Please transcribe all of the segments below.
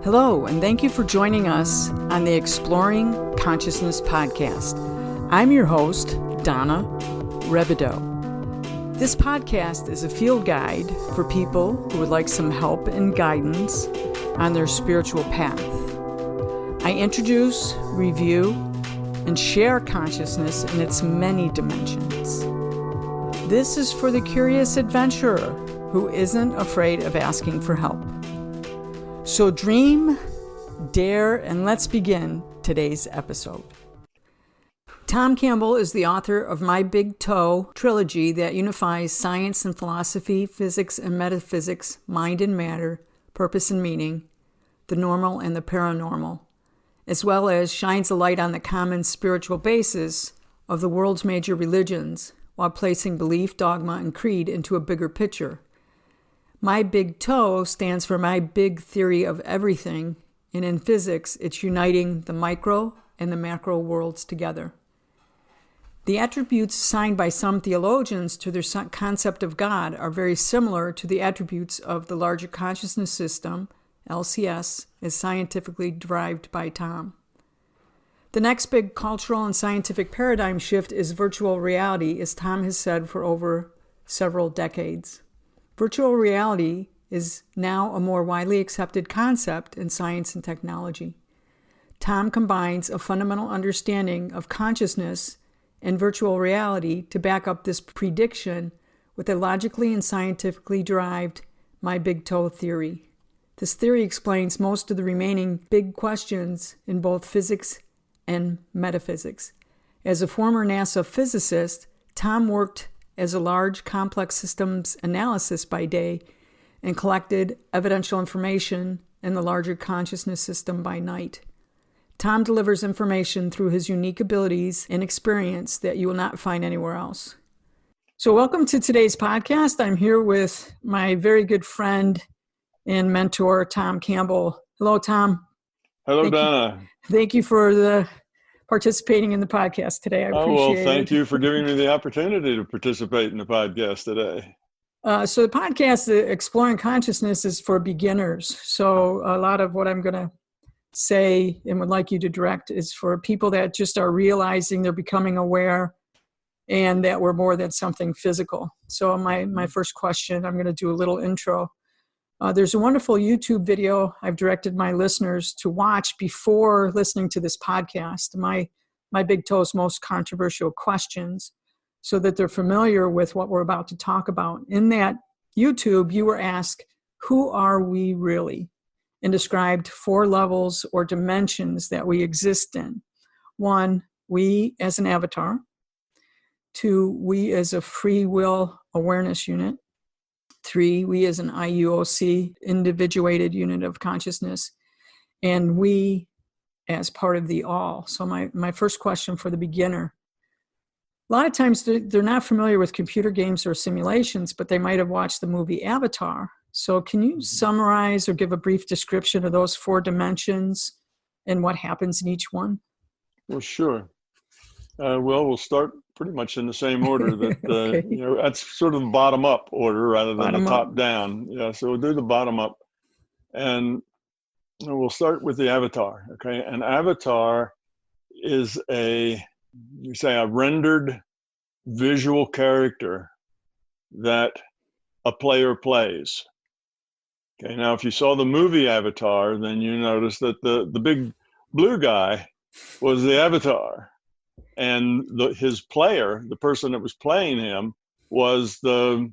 Hello, and thank you for joining us on the Exploring Consciousness podcast. I'm your host, Donna Rebadow. This podcast is a field guide for people who would like some help and guidance on their spiritual path. I introduce, review, and share consciousness in its many dimensions. This is for the curious adventurer who isn't afraid of asking for help. So dream, dare, and let's begin today's episode. Tom Campbell is the author of My Big Toe trilogy that unifies science and philosophy, physics and metaphysics, mind and matter, purpose and meaning, the normal and the paranormal, as well as shines a light on the common spiritual basis of the world's major religions while placing belief, dogma, and creed into a bigger picture. My Big Toe stands for my big theory of everything, and in physics, it's uniting the micro and the macro worlds together. The attributes assigned by some theologians to their concept of God are very similar to the attributes of the larger consciousness system, LCS, as scientifically derived by Tom. The next big cultural and scientific paradigm shift is virtual reality, as Tom has said for over several decades. Virtual reality is now a more widely accepted concept in science and technology. Tom combines a fundamental understanding of consciousness and virtual reality to back up this prediction with a logically and scientifically derived My Big Toe theory. This theory explains most of the remaining big questions in both physics and metaphysics. As a former NASA physicist, Tom worked as a large complex systems analysis by day and collected evidential information in the larger consciousness system by night. Tom delivers information through his unique abilities and experience that you will not find anywhere else. So welcome to today's podcast. I'm here with my very good friend and mentor, Tom Campbell. Hello, Tom. Hello, Donna. Thank you for participating in the podcast today. I appreciate it. Thank you for giving me the opportunity to participate in the podcast today. So the podcast, Exploring Consciousness, is for beginners. So a lot of what I'm going to say and would like you to direct is for people that just are realizing they're becoming aware and that we're more than something physical. So my first question, I'm going to do a little intro. There's a wonderful YouTube video I've directed my listeners to watch before listening to this podcast, my Big Toe's most controversial questions, so that they're familiar with what we're about to talk about. In that YouTube, you were asked, who are we really? And described 4 levels or dimensions that we exist in. 1, we as an avatar. 2, we as a free will awareness unit. 3, we as an IUOC, individuated unit of consciousness, and we as part of the all. So my first question for the beginner, a lot of times they're not familiar with computer games or simulations, but they might have watched the movie Avatar. So can you summarize or give a brief description of those 4 dimensions and what happens in each one? Well, sure. We'll start pretty much in the same order that, Okay. That's sort of the bottom up order rather than Bottom the up. top down. Yeah, so we'll do the bottom up. And we'll start with the avatar, okay? An avatar is a rendered visual character that a player plays. Okay, now if you saw the movie Avatar, then you notice that the big blue guy was the avatar. And his player, the person that was playing him, was the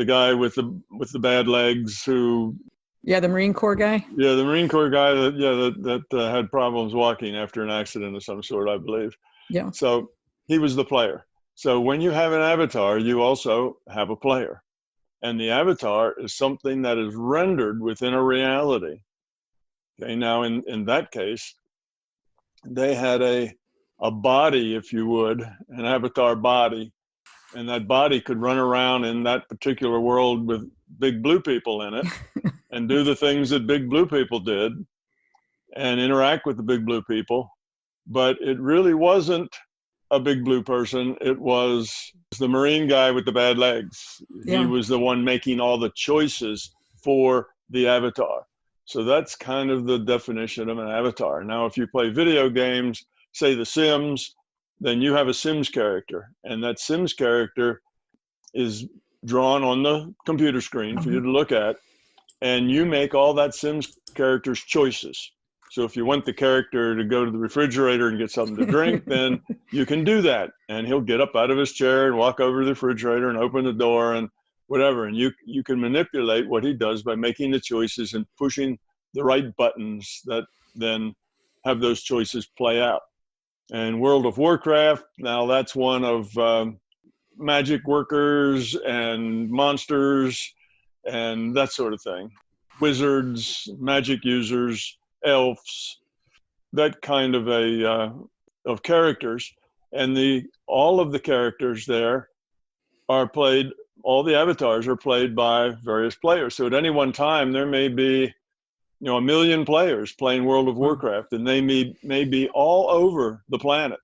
guy with the bad legs who. Yeah, the Marine Corps guy. Yeah, the Marine Corps guy that had problems walking after an accident of some sort, I believe. Yeah. So he was the player. So when you have an avatar, you also have a player, and the avatar is something that is rendered within a reality. Okay, now in that case, they had a body, if you would, an avatar body, and that body could run around in that particular world with big blue people in it and do the things that big blue people did and interact with the big blue people. But it really wasn't a big blue person. It was the Marine guy with the bad legs. Yeah. He was the one making all the choices for the avatar. So that's kind of the definition of an avatar. Now, if you play video games, say The Sims, then you have a Sims character, and that Sims character is drawn on the computer screen for you to look at, and you make all that Sims character's choices. So if you want the character to go to the refrigerator and get something to drink, then you can do that. And he'll get up out of his chair and walk over to the refrigerator and open the door and whatever. And you can manipulate what he does by making the choices and pushing the right buttons that then have those choices play out. And World of Warcraft, now that's one of magic workers and monsters and that sort of thing. Wizards, magic users, elves, that kind of of characters. And all of the characters there are played, all the avatars are played by various players. So at any one time, there may be, 1 million players playing World of Warcraft, and they may be all over the planet.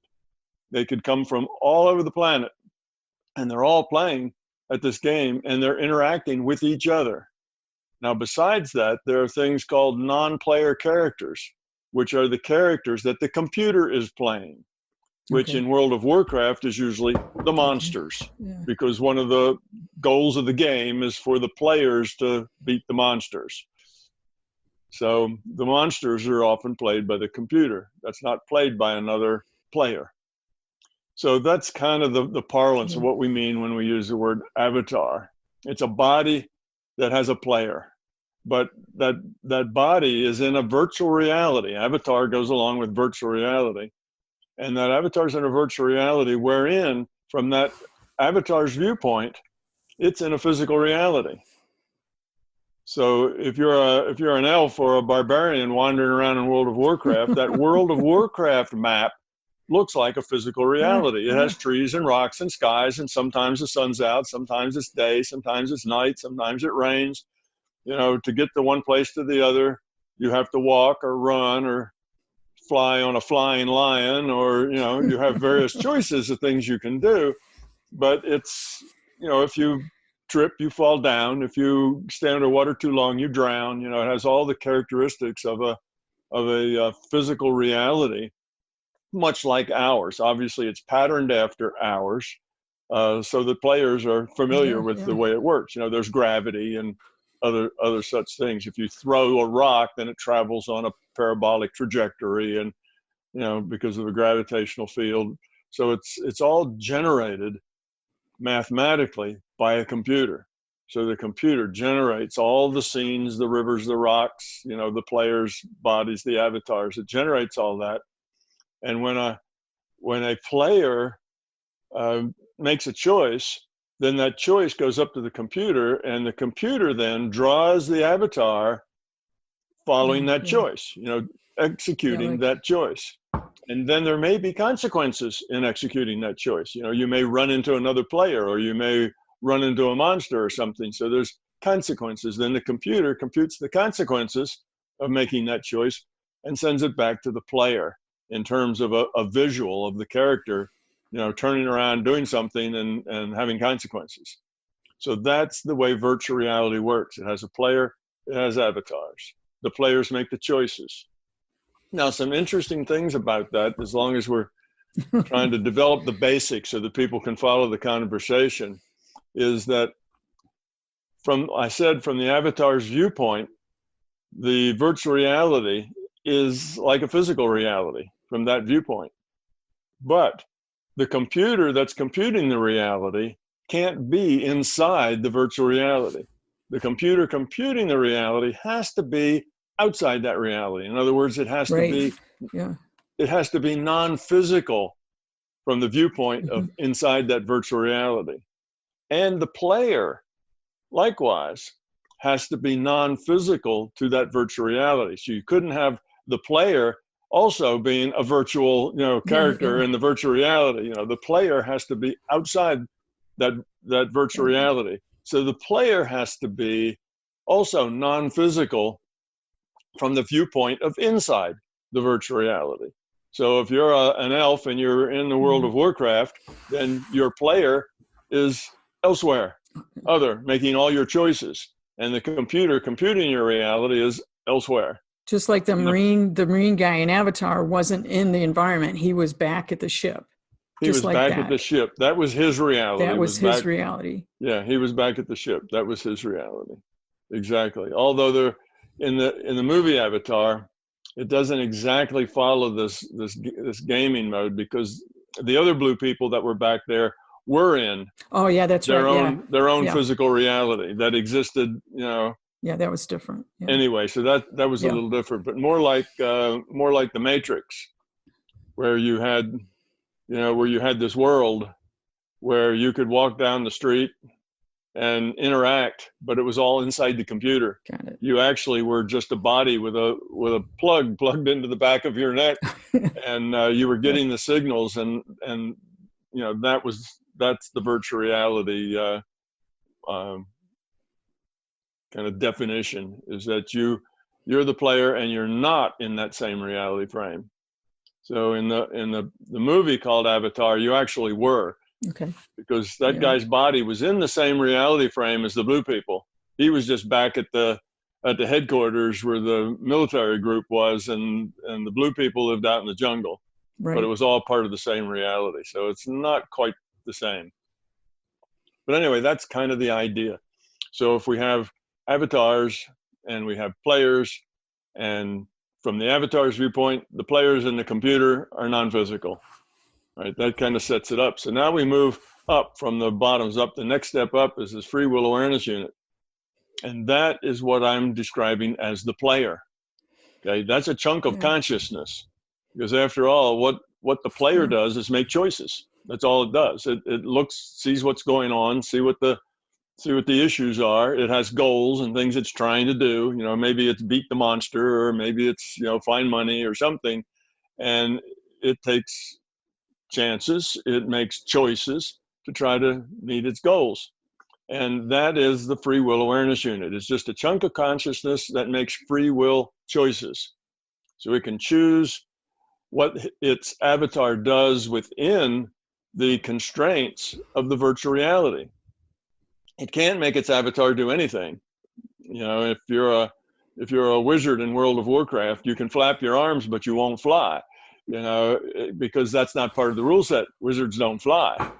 They could come from all over the planet, and they're all playing at this game, and they're interacting with each other. Now, besides that, there are things called non-player characters, which are the characters that the computer is playing, which in World of Warcraft is usually the monsters, because one of the goals of the game is for the players to beat the monsters. So the monsters are often played by the computer. That's not played by another player. So that's kind of the parlance of what we mean when we use the word avatar. It's a body that has a player, but that body is in a virtual reality. Avatar goes along with virtual reality. And that avatar is in a virtual reality wherein, from that avatar's viewpoint, it's in a physical reality. So if you're an elf or a barbarian wandering around in World of Warcraft, that World of Warcraft map looks like a physical reality. It has trees and rocks and skies, and sometimes the sun's out, sometimes it's day, sometimes it's night, sometimes it rains. To get to one place to the other, you have to walk or run or fly on a flying lion, or you have various choices of things you can do. But it's, if you trip, you fall down. If you stay underwater too long, you drown. It has all the characteristics of a physical reality, much like ours. Obviously, it's patterned after ours, so the players are familiar with the way it works. There's gravity and other such things. If you throw a rock, then it travels on a parabolic trajectory, and because of the gravitational field. So it's all generated mathematically by a computer. So the computer generates all the scenes, the rivers, the rocks, the players' bodies, the avatars. It generates all that. And when a player makes a choice, then that choice goes up to the computer, and the computer then draws the avatar following that choice, executing that choice. And then there may be consequences in executing that choice. You may run into another player, or you may run into a monster or something. So there's consequences. Then the computer computes the consequences of making that choice and sends it back to the player in terms of a visual of the character, turning around, doing something and having consequences. So that's the way virtual reality works. It has a player, it has avatars. The players make the choices. Now, some interesting things about that, as long as we're trying to develop the basics so that people can follow the conversation, is that from the avatar's viewpoint, the virtual reality is like a physical reality from that viewpoint. But the computer that's computing the reality can't be inside the virtual reality. The computer computing the reality has to be outside that reality. In other words, it has to be non-physical from the viewpoint of inside that virtual reality. And the player, likewise, has to be non-physical to that virtual reality. So you couldn't have the player also being a virtual, character in the virtual reality. The player has to be outside that virtual reality. So the player has to be also non-physical from the viewpoint of inside the virtual reality. So if you're an elf and you're in the World of Warcraft, then your player is elsewhere, making all your choices. And the computer computing your reality is elsewhere. Just like the Marine guy in Avatar wasn't in the environment. He was back at the ship. He was back at the ship. That was his reality. That was his reality. Yeah, he was back at the ship. That was his reality. Exactly. Although in the movie Avatar, it doesn't exactly follow this gaming mode, because the other blue people that were back there were in their own physical reality that existed, Yeah, that was different. Yeah. Anyway, so that was a little different, but more like the Matrix, where you had this world where you could walk down the street and interact, but it was all inside the computer. Got it. You actually were just a body with a plug plugged into the back of your neck, and you were getting the signals, and that's the virtual reality kind of definition, is that you're the player and you're not in that same reality frame. So in the movie called Avatar, you actually were. Okay. Because that guy's body was in the same reality frame as the blue people. He was just back at the headquarters where the military group was, and the blue people lived out in the jungle. Right. But it was all part of the same reality. So it's not quite the same. But anyway, that's kind of the idea. So if we have avatars and we have players, and from the avatar's viewpoint, the players in the computer are non-physical. Right, that kind of sets it up. So now we move up from the bottoms up. The next step up is this free will awareness unit. And that is what I'm describing as the player. Okay, that's a chunk of consciousness. Because after all, what the player does is make choices. That's all it does. It sees what's going on, see what the issues are. It has goals and things it's trying to do. Maybe it's beat the monster, or maybe it's, find money or something. And it takes chances, it makes choices to try to meet its goals. And that is the free will awareness unit. It's just a chunk of consciousness that makes free will choices. So it can choose what its avatar does within the constraints of the virtual reality. It can't make its avatar do anything. If you're a wizard in World of Warcraft, you can flap your arms, but you won't fly. Because that's not part of the rule set. Wizards don't fly.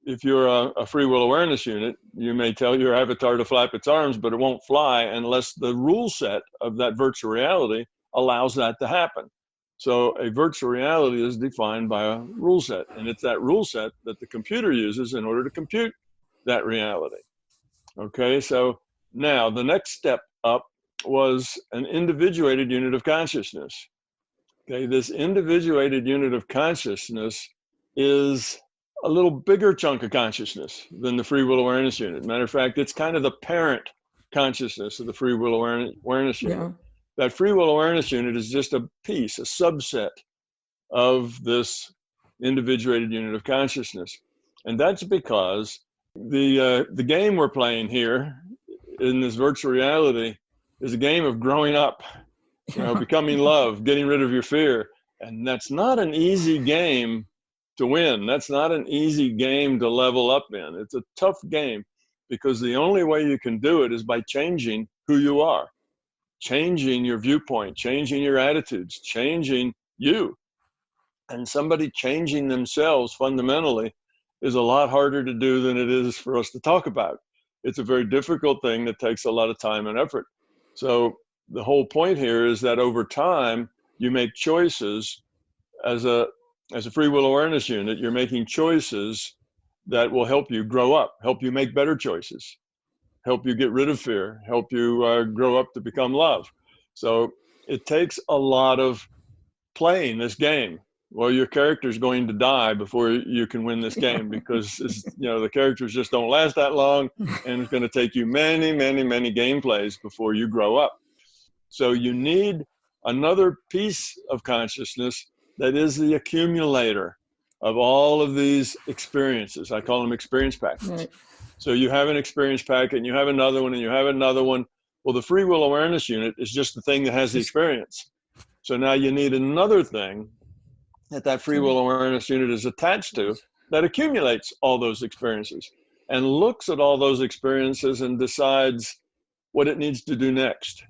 If you're a free will awareness unit, you may tell your avatar to flap its arms, but it won't fly unless the rule set of that virtual reality allows that to happen. So a virtual reality is defined by a rule set, and it's that rule set that the computer uses in order to compute that reality. Okay, so now the next step up was an individuated unit of consciousness. Okay, this individuated unit of consciousness is a little bigger chunk of consciousness than the free will awareness unit. Matter of fact, it's kind of the parent consciousness of the free will awareness unit. Yeah. That free will awareness unit is just a piece, a subset of this individuated unit of consciousness. And that's because the game we're playing here in this virtual reality is a game of growing up. Becoming love, getting rid of your fear. And that's not an easy game to win. That's not an easy game to level up in. It's a tough game, because the only way you can do it is by changing who you are, changing your viewpoint, changing your attitudes, changing you. And somebody changing themselves fundamentally is a lot harder to do than it is for us to talk about. It's a very difficult thing that takes a lot of time and effort. So the whole point here is that over time, you make choices as a free will awareness unit. You're making choices that will help you grow up, help you make better choices, help you get rid of fear, help you grow up to become love. So it takes a lot of playing this game. Well, your character's going to die before you can win this game, because the characters just don't last that long, and it's going to take you many, many, many game plays before you grow up. So you need another piece of consciousness that is the accumulator of all of these experiences. I call them experience packets. Right. So you have an experience packet, and you have another one, and you have another one. Well, the free will awareness unit is just the thing that has the experience. So now you need another thing that free will awareness unit is attached to that accumulates all those experiences and looks at all those experiences and decides what it needs to do next.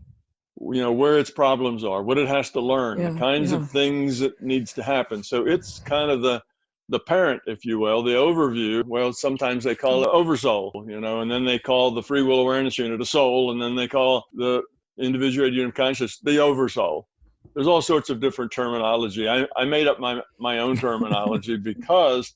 where its problems are, what it has to learn, the kinds of things that needs to happen. So it's kind of the parent, if you will, the overview. Well, sometimes they call it oversoul, and then they call the free will awareness unit a soul, and then they call the individuated unit of consciousness the oversoul. There's all sorts of different terminology. I made up my own terminology because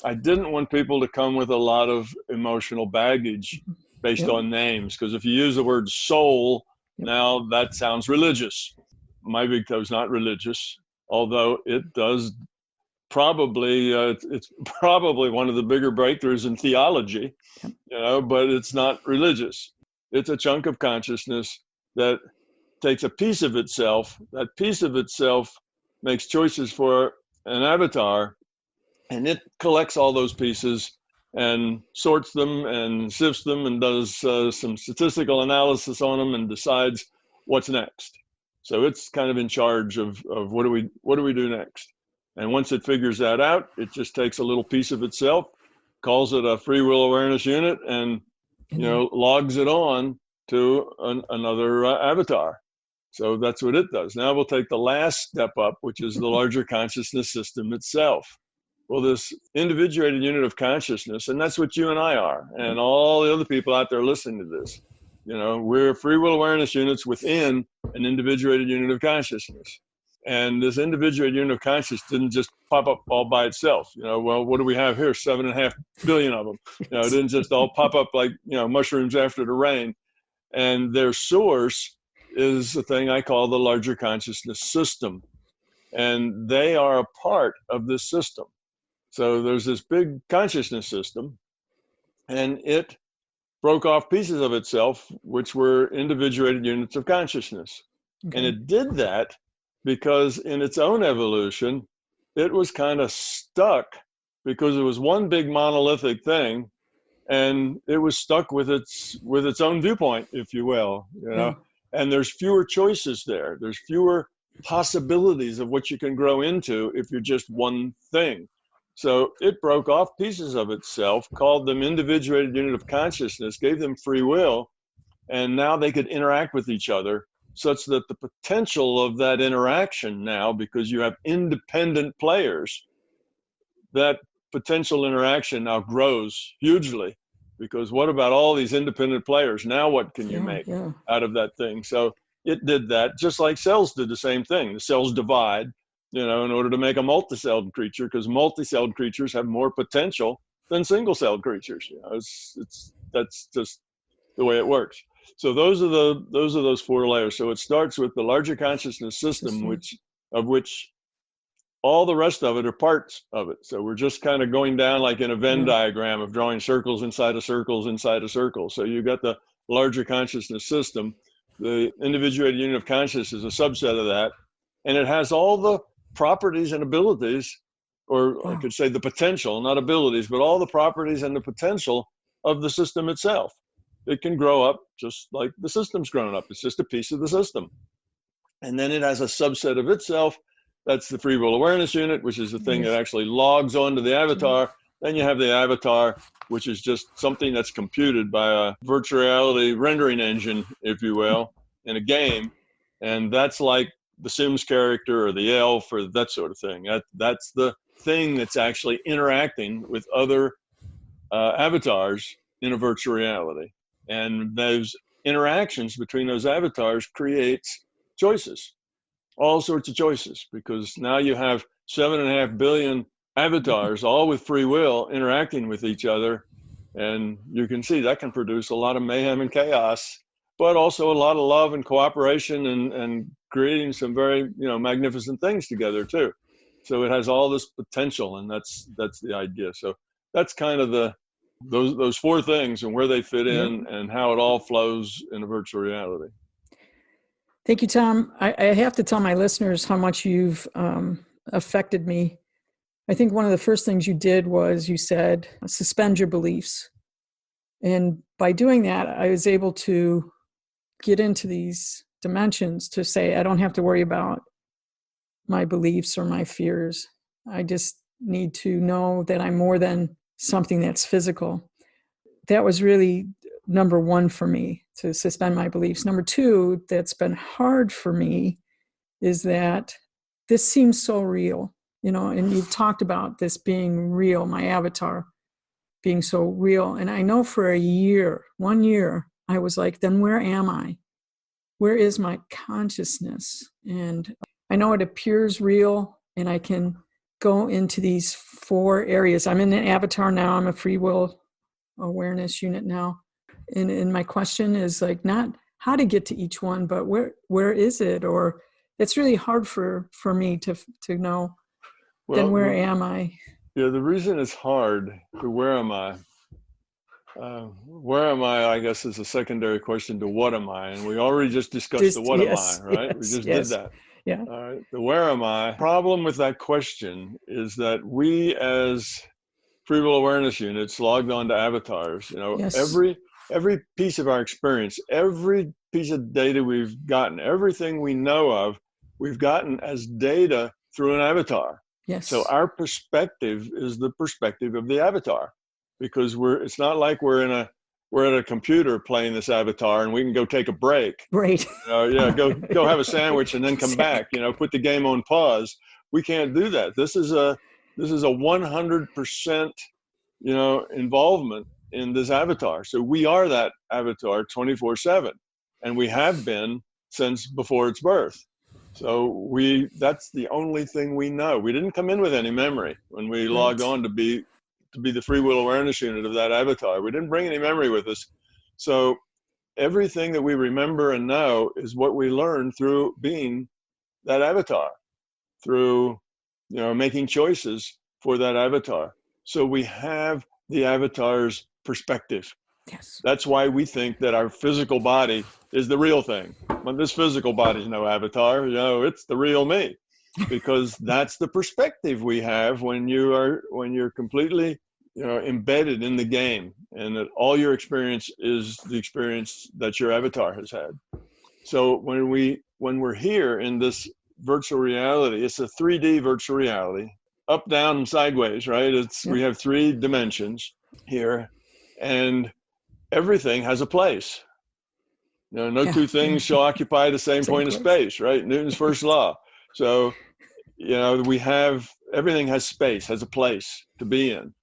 I didn't want people to come with a lot of emotional baggage based on names. Because if you use the word soul, now that sounds religious. My big toe is not religious, although it does probably, it's probably one of the bigger breakthroughs in theology, but it's not religious. It's a chunk of consciousness that takes a piece of itself. That piece of itself makes choices for an avatar, and it collects all those pieces and sorts them and sifts them and does some statistical analysis on them and decides what's next. So it's kind of in charge of what do we do next. And once it figures that out, it just takes a little piece of itself, calls it a free will awareness unit, and logs it on to another avatar. So that's what it does. Now we'll take the last step up, which is the larger consciousness system itself. Well, this individuated unit of consciousness, and that's what you and I are, and all the other people out there listening to this, we're free will awareness units within an individuated unit of consciousness. And this individuated unit of consciousness didn't just pop up all by itself. Well, what do we have here? 7.5 billion of them. It didn't just all pop up like, mushrooms after the rain. And their source is the thing I call the larger consciousness system. And they are a part of this system. So there's this big consciousness system, and it broke off pieces of itself, which were individuated units of consciousness. Okay. And it did that because in its own evolution, it was kind of stuck because it was one big monolithic thing, and it was stuck with its own viewpoint, if you will, and there's fewer choices there. There's fewer possibilities of what you can grow into if you're just one thing. So it broke off pieces of itself, called them individuated unit of consciousness, gave them free will, and now they could interact with each other, such that the potential of that interaction now, because you have independent players, that potential interaction now grows hugely. Because what about all these independent players? Now what can you make out of that thing? So it did that, just like cells did the same thing. The cells divide, in order to make a multi-celled creature, because multi-celled creatures have more potential than single-celled creatures. That's just the way it works. So those are those four layers. So it starts with the larger consciousness system, which all the rest of it are parts of it. So we're just kind of going down like in a Venn diagram of drawing circles inside of circles inside of circles. So you've got the larger consciousness system. The individuated unit of consciousness is a subset of that. And it has all the properties and abilities, or I could say the potential, not abilities, but all the properties and the potential of the system itself. It can grow up just like the system's grown up. It's just a piece of the system. And then it has a subset of itself. That's the free will awareness unit, which is the thing that actually logs onto the avatar. Then you have the avatar, which is just something that's computed by a virtual reality rendering engine, if you will, in a game. And that's like the Sims character or the elf or that sort of thing. That's the thing that's actually interacting with other avatars in a virtual reality. And those interactions between those avatars creates choices, all sorts of choices, because now you have 7.5 billion avatars, all with free will, interacting with each other. And you can see that can produce a lot of mayhem and chaos, but also a lot of love and cooperation and creating some very, magnificent things together too. So it has all this potential, and that's the idea. So that's kind of those four things and where they fit in and how it all flows in a virtual reality. Thank you, Tom. I have to tell my listeners how much you've affected me. I think one of the first things you did was you said, suspend your beliefs. And by doing that, I was able to get into these dimensions to say, I don't have to worry about my beliefs or my fears. I just need to know that I'm more than something that's physical. That was really number one for me. to suspend my beliefs. Number two, that's been hard for me is that this seems so real, and you've talked about this being real, my avatar being so real. And I know for 1 year, I was like, then where am I? Where is my consciousness? And I know it appears real, and I can go into these 4 areas. I'm in an avatar now. I'm a free will awareness unit now. And my question is like, not how to get to each one, but where is it? Or it's really hard for me to know, Well, then where am I? Yeah, the reason it's hard to where am I? Where am I guess, is a secondary question to what am I? And we already just discussed the what am I, right? We just did that. Yeah. All right. The where am I? Problem with that question is that we as free will awareness units logged on to avatars, Yes. every piece of our experience, every piece of data we've gotten, everything we know of, we've gotten as data through an avatar. Yes. So our perspective is the perspective of the avatar, because it's not like we're at a computer playing this avatar and we can go take a break. Right. Go have a sandwich and then come back, put the game on pause. We can't do that. This is a 100%, involvement in this avatar. So we are that avatar 24/7, and we have been since before its birth. So that's the only thing we know. We didn't come in with any memory when we logged on to be the free will awareness unit of that avatar. We didn't bring any memory with us. So everything that we remember and know is what we learned through being that avatar, through, making choices for that avatar. So we have the avatar's perspective. Yes. That's why we think that our physical body is the real thing. But this physical body is no avatar, it's the real me, because that's the perspective we have when you're completely, embedded in the game, and that all your experience is the experience that your avatar has had. So when we're here in this virtual reality, it's a 3D virtual reality, up, down, and sideways, right? We have 3 dimensions here, and everything has a place. No 2 things shall occupy the same point of space, right? Newton's first law. So, everything has space, has a place to be in,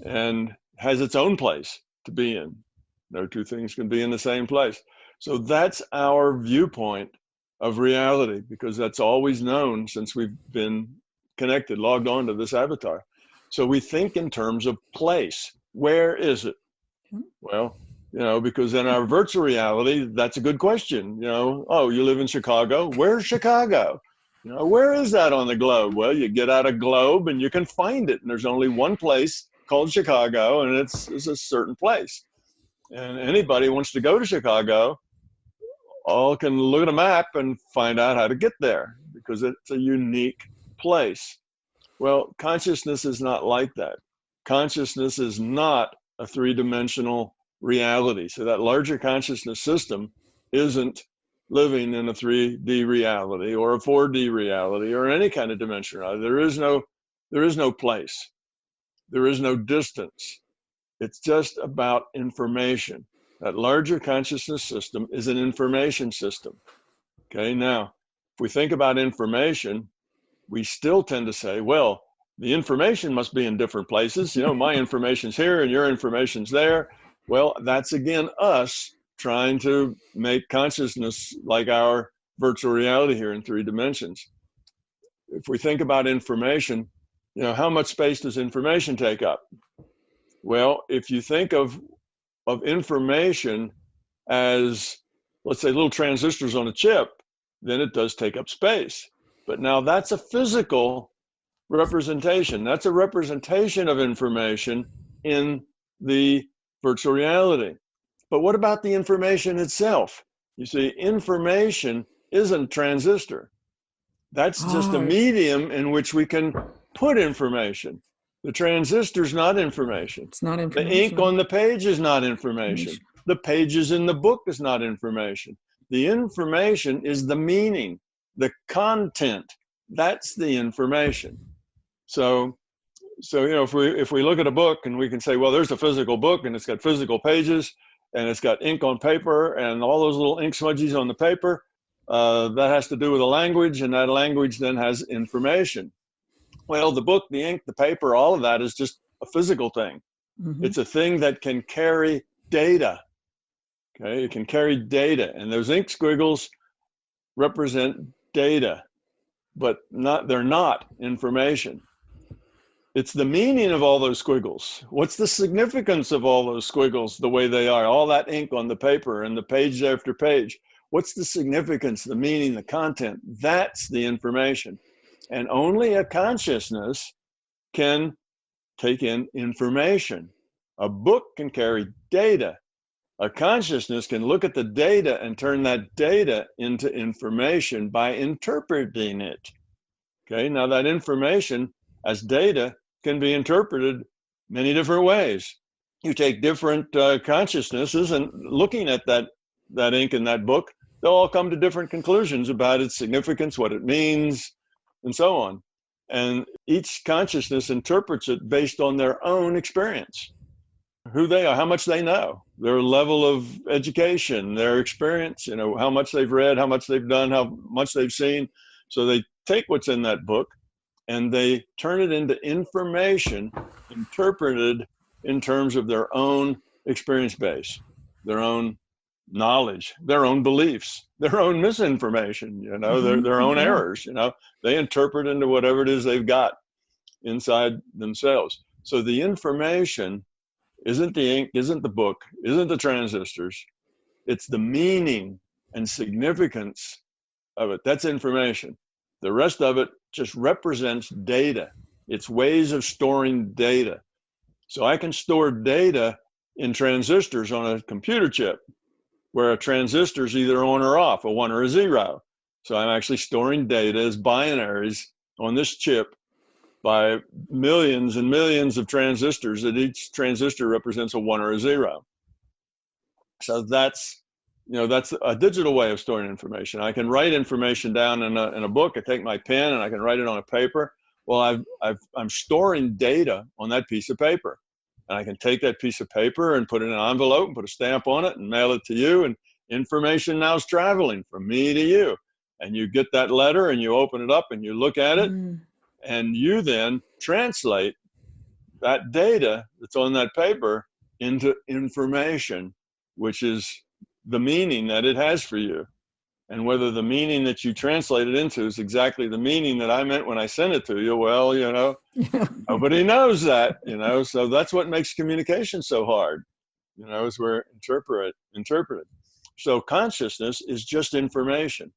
and has its own place to be in. No 2 things can be in the same place. So that's our viewpoint of reality, because that's always known since we've been connected, logged on to this avatar. So we think in terms of place. Where is it? Well, because in our virtual reality, that's a good question. Oh, you live in Chicago. Where's Chicago? Where is that on the globe? Well, you get out a globe and you can find it. And there's only one place called Chicago, and it's a certain place. And anybody who wants to go to Chicago, all can look at a map and find out how to get there, because it's a unique place. Well, consciousness is not like that. Consciousness is not a 3-dimensional reality. So that larger consciousness system isn't living in a 3D reality or a 4D reality or any kind of dimension. There is no place. There is no distance. It's just about information. That larger consciousness system is an information system. Okay, now, if we think about information, we still tend to say, well, the information must be in different places. My information's here and your information's there. Well, that's again us trying to make consciousness like our virtual reality here in 3 dimensions. If we think about information, how much space does information take up? Well, if you think of information as, let's say, little transistors on a chip, then it does take up space. But now that's a physical representation. That's a representation of information in the virtual reality. But what about the information itself? You see, information isn't a transistor. That's just a medium in which we can put information. The transistor's not information. It's not information. The ink on the page is not information. The pages in the book is not information. The information is the meaning, the content. That's the information. So if we look at a book and we can say, well, there's a physical book and it's got physical pages, and it's got ink on paper and all those little ink smudges on the paper. That has to do with a language, and that language then has information. Well, the book, the ink, the paper, all of that is just a physical thing. Mm-hmm. It's a thing that can carry data. Okay, it can carry data, and those ink squiggles represent data, but they're not information. It's the meaning of all those squiggles. What's the significance of all those squiggles the way they are? All that ink on the paper and the page after page. What's the significance, the meaning, the content? That's the information. And only a consciousness can take in information. A book can carry data. A consciousness can look at the data and turn that data into information by interpreting it. Okay, now that information as data can be interpreted many different ways. You take different consciousnesses, and looking at that ink in that book, they'll all come to different conclusions about its significance, what it means, and so on. And each consciousness interprets it based on their own experience, who they are, how much they know, their level of education, their experience, how much they've read, how much they've done, how much they've seen. So they take what's in that book and they turn it into information interpreted in terms of their own experience base, their own knowledge, their own beliefs, their own misinformation, their own errors, they interpret into whatever it is they've got inside themselves. So the information isn't the ink, isn't the book, isn't the transistors. It's the meaning and significance of it. That's information. The rest of it just represents data. It's ways of storing data. So I can store data in transistors on a computer chip, where a transistor is either on or off, a 1 or a 0. So I'm actually storing data as binaries on this chip by millions and millions of transistors, that each transistor represents a 1 or a 0. So that's a digital way of storing information. I can write information down in a book. I take my pen and I can write it on a paper. Well, I'm storing data on that piece of paper. And I can take that piece of paper and put it in an envelope and put a stamp on it and mail it to you. And information now is traveling from me to you. And you get that letter and you open it up and you look at it. And you then translate that data that's on that paper into information, which is the meaning that it has for you. And whether the meaning that you translate it into is exactly the meaning that I meant when I sent it to you, well, nobody knows that, so that's what makes communication so hard, is we're interpreted. So consciousness is just information.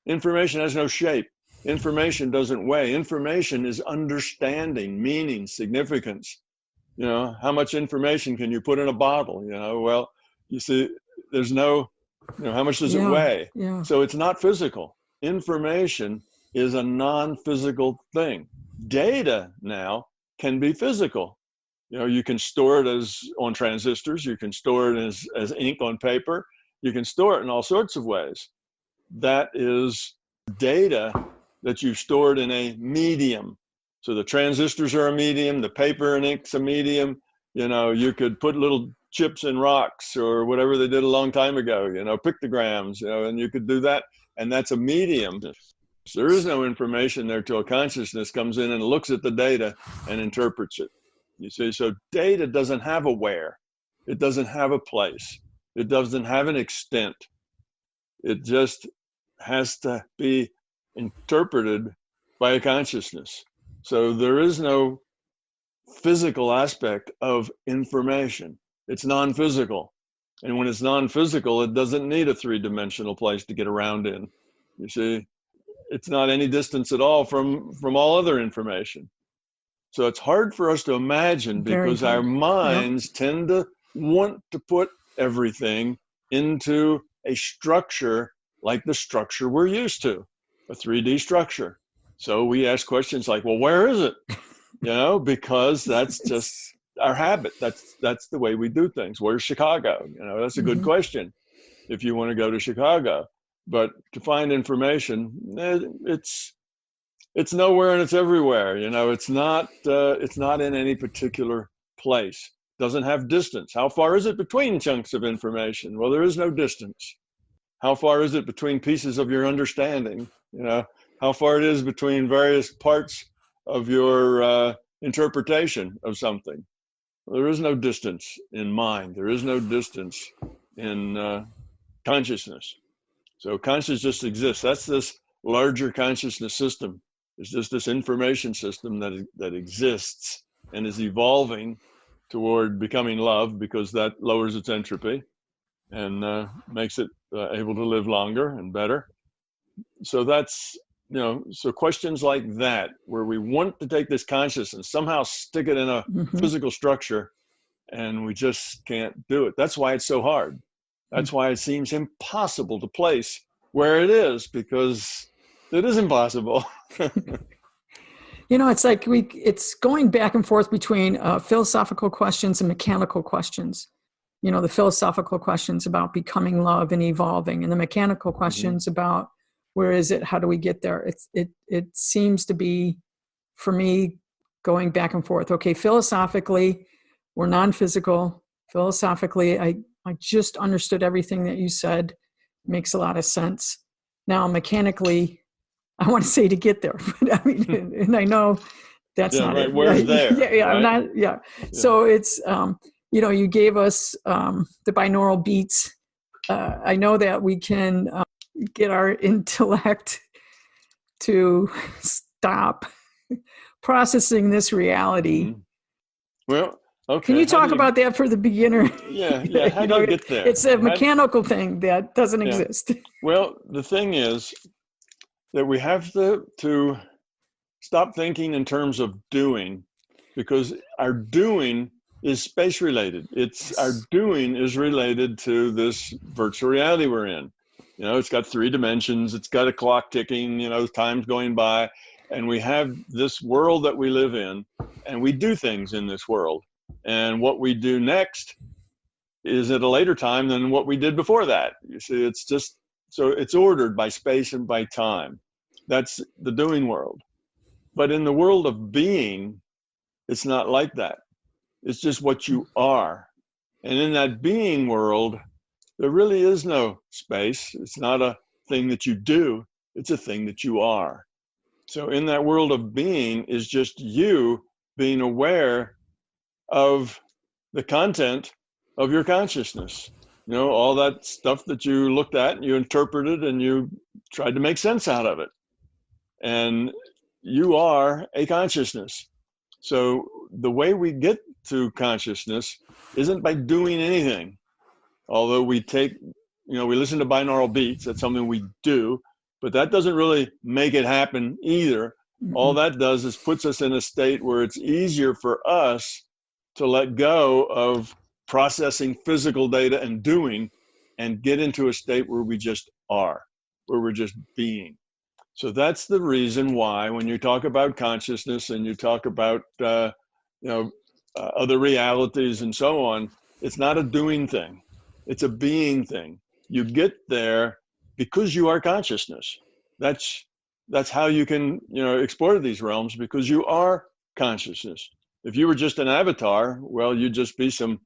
Information has no shape. Information doesn't weigh. Information is understanding, meaning, significance. How much information can you put in a bottle? Well, you see, there's no, how much does it weigh? Yeah. So it's not physical. Information is a non-physical thing. Data now can be physical. You can store it as on transistors. You can store it as ink on paper. You can store it in all sorts of ways. That is data that you've stored in a medium. So the transistors are a medium, the paper and ink's a medium. You could put little chips in rocks or whatever they did a long time ago, pictograms, and you could do that. And that's a medium. So there is no information there till a consciousness comes in and looks at the data and interprets it. You see, so data doesn't have a where. It doesn't have a place. It doesn't have an extent. It just has to be interpreted by a consciousness. So there is no physical aspect of information. It's non-physical. And when it's non-physical, it doesn't need a three-dimensional place to get around in. You see, it's not any distance at all from all other information. So it's hard for us to imagine because our minds tend to want to put everything into a structure like the structure we're used to, a 3D structure. So we ask questions like, well, where is it? Because that's just our habit. That's the way we do things. Where's Chicago? That's a good question if you want to go to Chicago. But to find information, it's nowhere and it's everywhere. It's not in any particular place. doesn't have distance. How far is it between chunks of information? Well, there is no distance. How far is it between pieces of your understanding? How far it is between various parts of your interpretation of something. Well, there is no distance in mind. There is no distance in consciousness. So consciousness exists. That's this larger consciousness system. It's just this information system that exists and is evolving toward becoming love, because that lowers its entropy and makes it able to live longer and better. So that's, so questions like that, where we want to take this consciousness, somehow stick it in a physical structure, and we just can't do it. That's why it's so hard. That's why it seems impossible to place where it is, because it is impossible. It's like it's going back and forth between philosophical questions and mechanical questions. The philosophical questions about becoming love and evolving, and the mechanical questions about where is it, how do we get there? It seems to be, for me, going back and forth. Okay, philosophically, we're non-physical. Philosophically, I just understood everything that you said. Makes a lot of sense. Now, mechanically, I want to say to get there, but I mean, and I know that's not right. it. Where's right? there? Yeah, right? I'm not. Yeah. So it's, you gave us the binaural beats. I know that we can get our intellect to stop processing this reality. Well, okay. Can you talk about that for the beginner? Yeah. How do you get there? It's a mechanical thing that doesn't exist. Well, the thing is that we have to stop thinking in terms of doing, because our doing is space related. Our doing is related to this virtual reality we're in. It's got 3 dimensions. It's got a clock ticking, time's going by, and we have this world that we live in, and we do things in this world. And what we do next is at a later time than what we did before that. You see, it's just, so it's ordered by space and by time. That's the doing world. But in the world of being, it's not like that. It's just what you are. And in that being world, there really is no space. It's not a thing that you do. It's a thing that you are. So in that world of being is just you being aware of the content of your consciousness. All that stuff that you looked at and you interpreted and you tried to make sense out of it. And you are a consciousness. So the way we get to consciousness isn't by doing anything. Although we listen to binaural beats, that's something we do, but that doesn't really make it happen either. All that does is puts us in a state where it's easier for us to let go of processing physical data and doing, and get into a state where we just are, where we're just being. So that's the reason why when you talk about consciousness and you talk about other realities and so on, it's not a doing thing. It's a being thing. You get there because you are consciousness. That's how you can explore these realms, because you are consciousness. If you were just an avatar, well, you'd just be some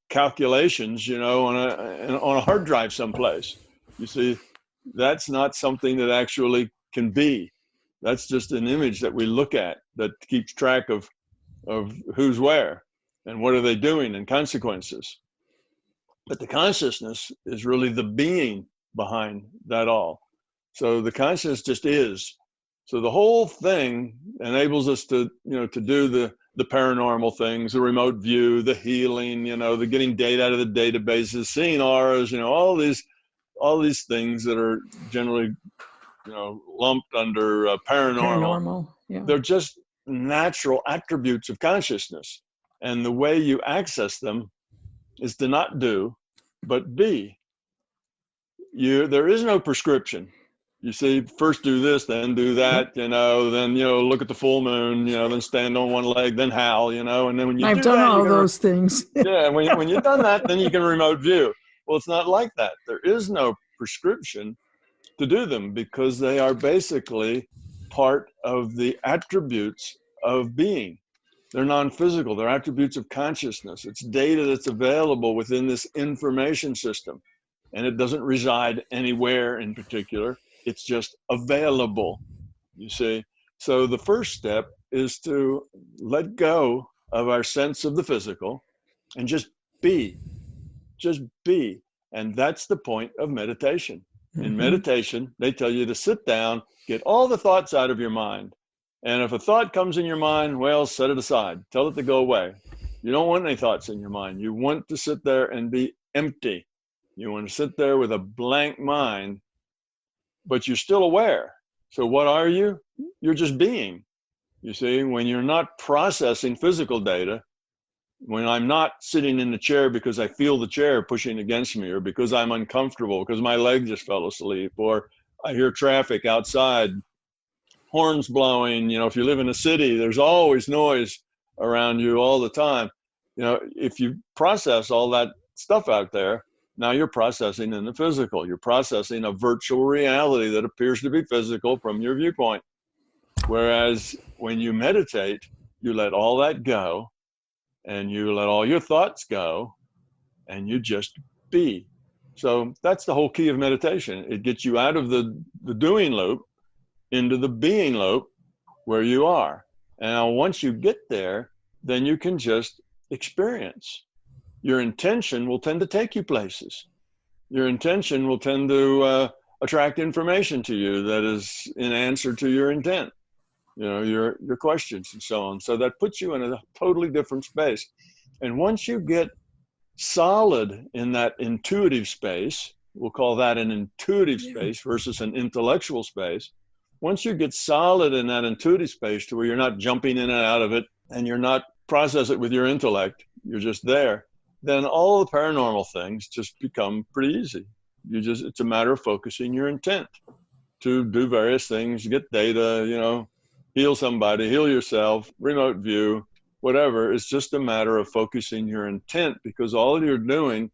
calculations, on a hard drive someplace. You see, that's not something that actually can be. That's just an image that we look at that keeps track of who's where and what are they doing and consequences. But the consciousness is really the being behind that all. So the consciousness just is. So the whole thing enables us to do the paranormal things, the remote view, the healing, the getting data out of the databases, seeing auras, all these things that are generally, lumped under paranormal. Yeah. They're just natural attributes of consciousness. And the way you access them is to not do, but be. There is no prescription. You see, first do this, then do that, then, look at the full moon, then stand on one leg, then howl, and then when you I've done all those things. Yeah, when you've done that, then you can remote view. Well, it's not like that. There is no prescription to do them, because they are basically part of the attributes of being. They're non-physical. They're attributes of consciousness. It's data that's available within this information system. And it doesn't reside anywhere in particular. It's just available, you see. So the first step is to let go of our sense of the physical and just be. Just be. And that's the point of meditation. In meditation, they tell you to sit down, get all the thoughts out of your mind. And if a thought comes in your mind, well, set it aside. Tell it to go away. You don't want any thoughts in your mind. You want to sit there and be empty. You want to sit there with a blank mind, but you're still aware. So what are you? You're just being. You see, when you're not processing physical data, when I'm not sitting in the chair because I feel the chair pushing against me, or because I'm uncomfortable, because my leg just fell asleep, or I hear traffic outside, horns blowing. You know, if you live in a city, there's always noise around you all the time. You know, if you process all that stuff out there, now you're processing in the physical. You're processing a virtual reality that appears to be physical from your viewpoint. Whereas when you meditate, you let all that go, and you let all your thoughts go, and you just be. So that's the whole key of meditation. It gets you out of the doing loop into the being loop where you are. And now once you get there, then you can just experience. Your intention will tend to take you places. Your intention will tend to attract information to you that is in answer to your intent, you know, your questions and so on. So that puts you in a totally different space. And once you get solid in that intuitive space, we'll call that an intuitive space versus an intellectual space. Once you get solid in that intuitive space to where you're not jumping in and out of it and you're not process it with your intellect, you're just there, then all the paranormal things just become pretty easy. It's a matter of focusing your intent to do various things, get data, you know, heal somebody, heal yourself, remote view, whatever. It's just a matter of focusing your intent, because all you're doing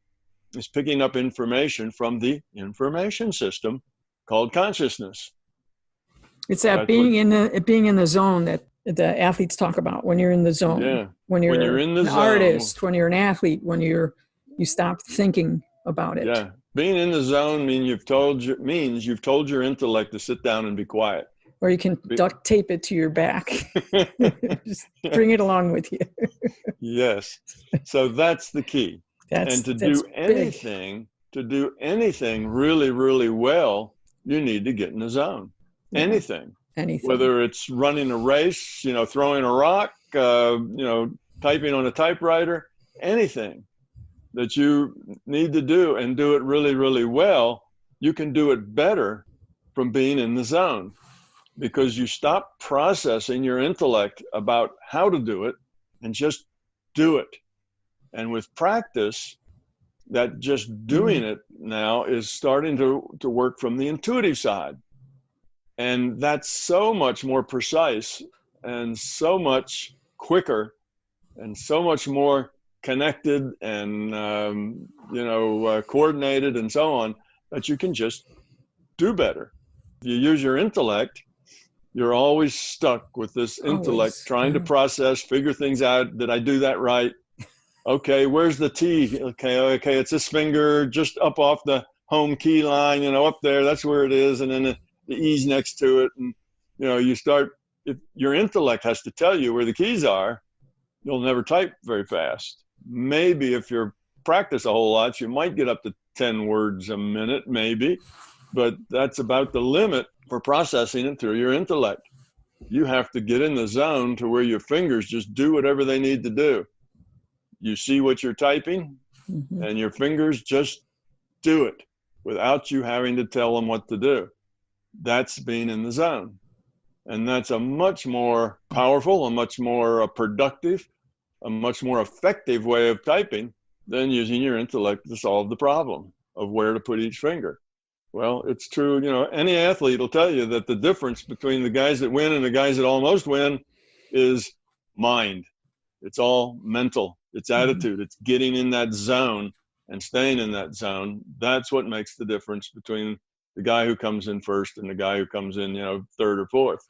is picking up information from the information system called consciousness. It's that being in the zone that the athletes talk about. When you're in the zone, yeah. when you're in the an zone, artist, when you're an athlete, when you stop thinking about it. Yeah, being in the zone means you've told your intellect to sit down and be quiet. Or you can duct tape it to your back. Just bring it along with you. Yes. So that's the key. And to do anything really, really well, you need to get in the zone. Yeah. Anything. Whether it's running a race, you know, throwing a rock, you know, typing on a typewriter, anything that you need to do and do it really, really well, you can do it better from being in the zone, because you stop processing your intellect about how to do it and just do it. And with practice, that just doing it now is starting to work from the intuitive side. And that's so much more precise and so much quicker and so much more connected and, coordinated and so on, that you can just do better. If you use your intellect, you're always stuck with this intellect trying to process, figure things out. Did I do that right? Okay, where's the T? Okay, it's this finger just up off the home key line, you know, up there, that's where it is. And then the E's next to it. And, you know, if your intellect has to tell you where the keys are, you'll never type very fast. Maybe if you practice a whole lot, you might get up to 10 words a minute, maybe, but that's about the limit for processing it through your intellect. You have to get in the zone to where your fingers just do whatever they need to do. You see what you're typing, and your fingers just do it without you having to tell them what to do. That's being in the zone. And that's a much more powerful, a much more productive, a much more effective way of typing than using your intellect to solve the problem of where to put each finger. Well, it's true, you know, any athlete will tell you that the difference between the guys that win and the guys that almost win is mind. It's all mental. It's attitude. It's getting in that zone and staying in that zone. That's what makes the difference between the guy who comes in first and the guy who comes in, you know, third or fourth.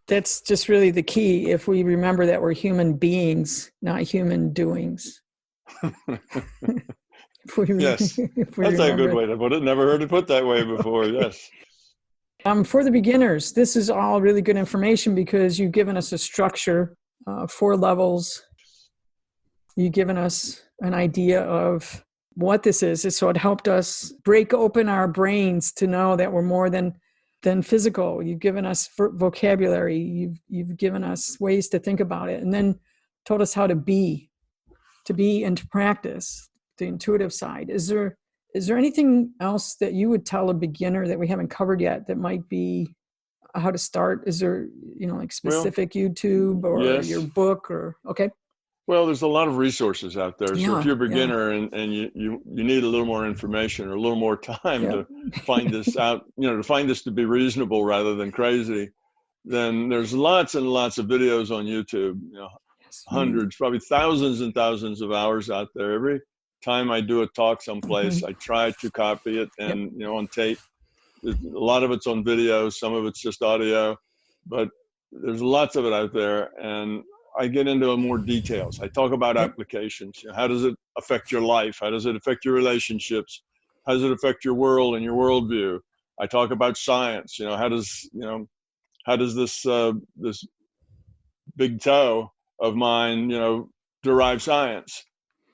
That's just really the key. If we remember that we're human beings, not human doings. Yes, that's a good way to put it. Never heard it put that way before. Yes. For the beginners, this is all really good information because you've given us a structure, 4 levels. You've given us an idea of what this is. So it helped us break open our brains to know that we're more than physical. You've given us vocabulary. You've given us ways to think about it, and then told us how to be and to practice the intuitive side. Is there anything else that you would tell a beginner that we haven't covered yet that might be how to start? Is there, like specific YouTube or yes. your book or, okay? Well, there's a lot of resources out there. So if you're a beginner and you need a little more information or a little more time to find this out, to find this to be reasonable rather than crazy, then there's lots and lots of videos on YouTube, hundreds, probably thousands and thousands of hours out there. Every time I do a talk someplace, I try to copy it and, on tape. A lot of it's on video, some of it's just audio, but there's lots of it out there. And I get into more details. I talk about applications. How does it affect your life? How does it affect your relationships? How does it affect your world and your worldview? I talk about science. How does this big toe of mine, derive science?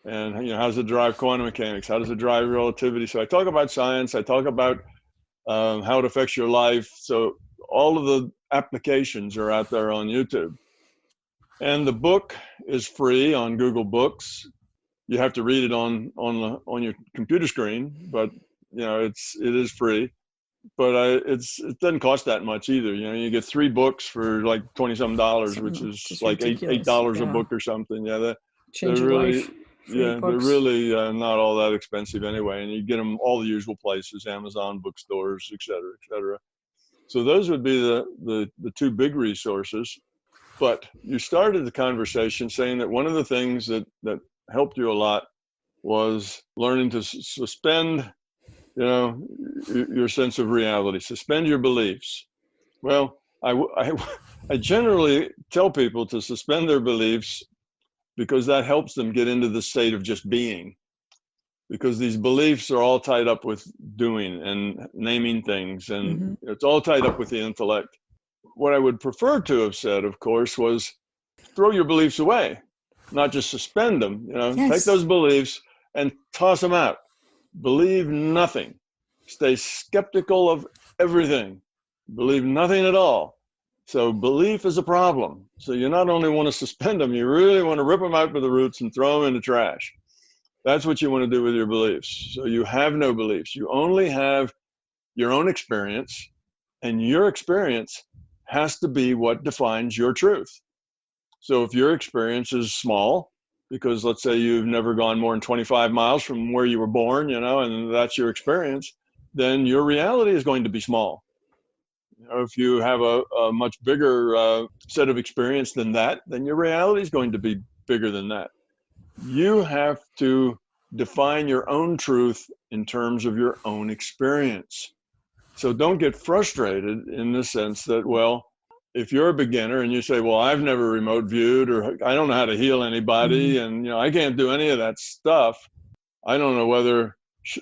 And how does it drive quantum mechanics? How does it drive relativity? So I talk about science. I talk about how it affects your life. So all of the applications are out there on YouTube. And the book is free on Google Books. You have to read it on your computer screen, but it is free. But it doesn't cost that much either. You get 3 books for like $20-some, which is like $8 a book or something. Yeah, they're really they're really not all that expensive anyway, and you get them all the usual places: Amazon, bookstores, et cetera, et cetera. So those would be the 2 big resources. But you started the conversation saying that one of the things that helped you a lot was learning to suspend, your sense of reality, suspend your beliefs. Well, I generally tell people to suspend their beliefs because that helps them get into the state of just being. Because these beliefs are all tied up with doing and naming things, and it's all tied up with the intellect. What I would prefer to have said, of course, was throw your beliefs away, not just suspend them. Take those beliefs and toss them out. Believe nothing. Stay skeptical of everything. Believe nothing at all. So belief is a problem. So you not only want to suspend them, you really want to rip them out by the roots and throw them in the trash. That's what you want to do with your beliefs. So you have no beliefs. You only have your own experience, and your experience has to be what defines your truth. So if your experience is small, because let's say you've never gone more than 25 miles from where you were born, and that's your experience, then your reality is going to be small. If you have a much bigger set of experience than that, then your reality is going to be bigger than that. You have to define your own truth in terms of your own experience. So don't get frustrated in the sense that, well, if you're a beginner and you say, well, I've never remote viewed, or I don't know how to heal anybody, and I can't do any of that stuff, I don't know whether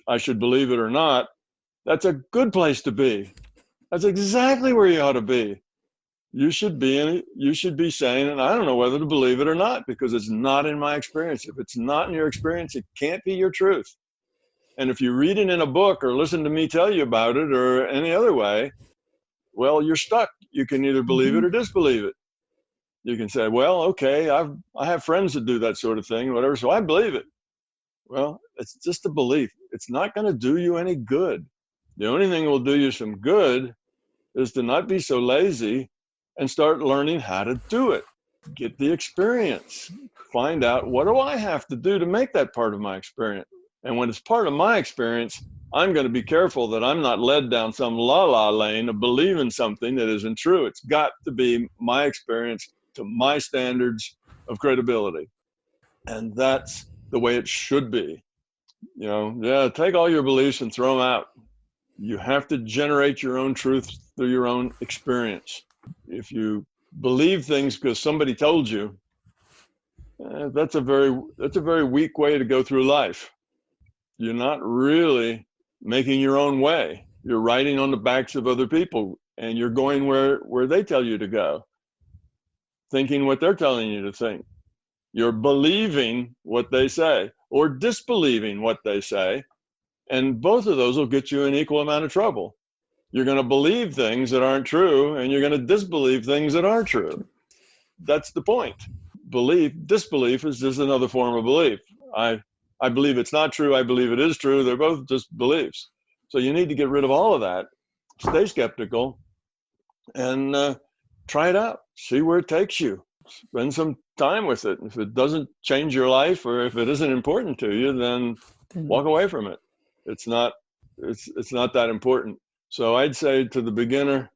I should believe it or not. That's a good place to be. That's exactly where you ought to be. You should be saying, and I don't know whether to believe it or not, because it's not in my experience. If it's not in your experience, it can't be your truth. And if you read it in a book or listen to me tell you about it or any other way, well, you're stuck. You can either believe it or disbelieve it. You can say, well, okay, I have friends that do that sort of thing, whatever, so I believe it. Well, it's just a belief. It's not going to do you any good. The only thing that will do you some good is to not be so lazy and start learning how to do it. Get the experience. Find out, what do I have to do to make that part of my experience? And when it's part of my experience, I'm going to be careful that I'm not led down some la-la lane of believing something that isn't true. It's got to be my experience to my standards of credibility. And that's the way it should be. Take all your beliefs and throw them out. You have to generate your own truth through your own experience. If you believe things because somebody told you, that's a very weak way to go through life. You're not really making your own way. You're riding on the backs of other people, and you're going where they tell you to go, thinking what they're telling you to think. You're believing what they say or disbelieving what they say, and both of those will get you an equal amount of trouble. You're going to believe things that aren't true, and you're going to disbelieve things that are true. That's the point. Disbelief is just another form of belief. I believe it's not true. I believe it is true. They're both just beliefs. So you need to get rid of all of that. Stay skeptical and try it out. See where it takes you. Spend some time with it. If it doesn't change your life, or if it isn't important to you, then walk away from it. It's not that important. So I'd say to the beginner,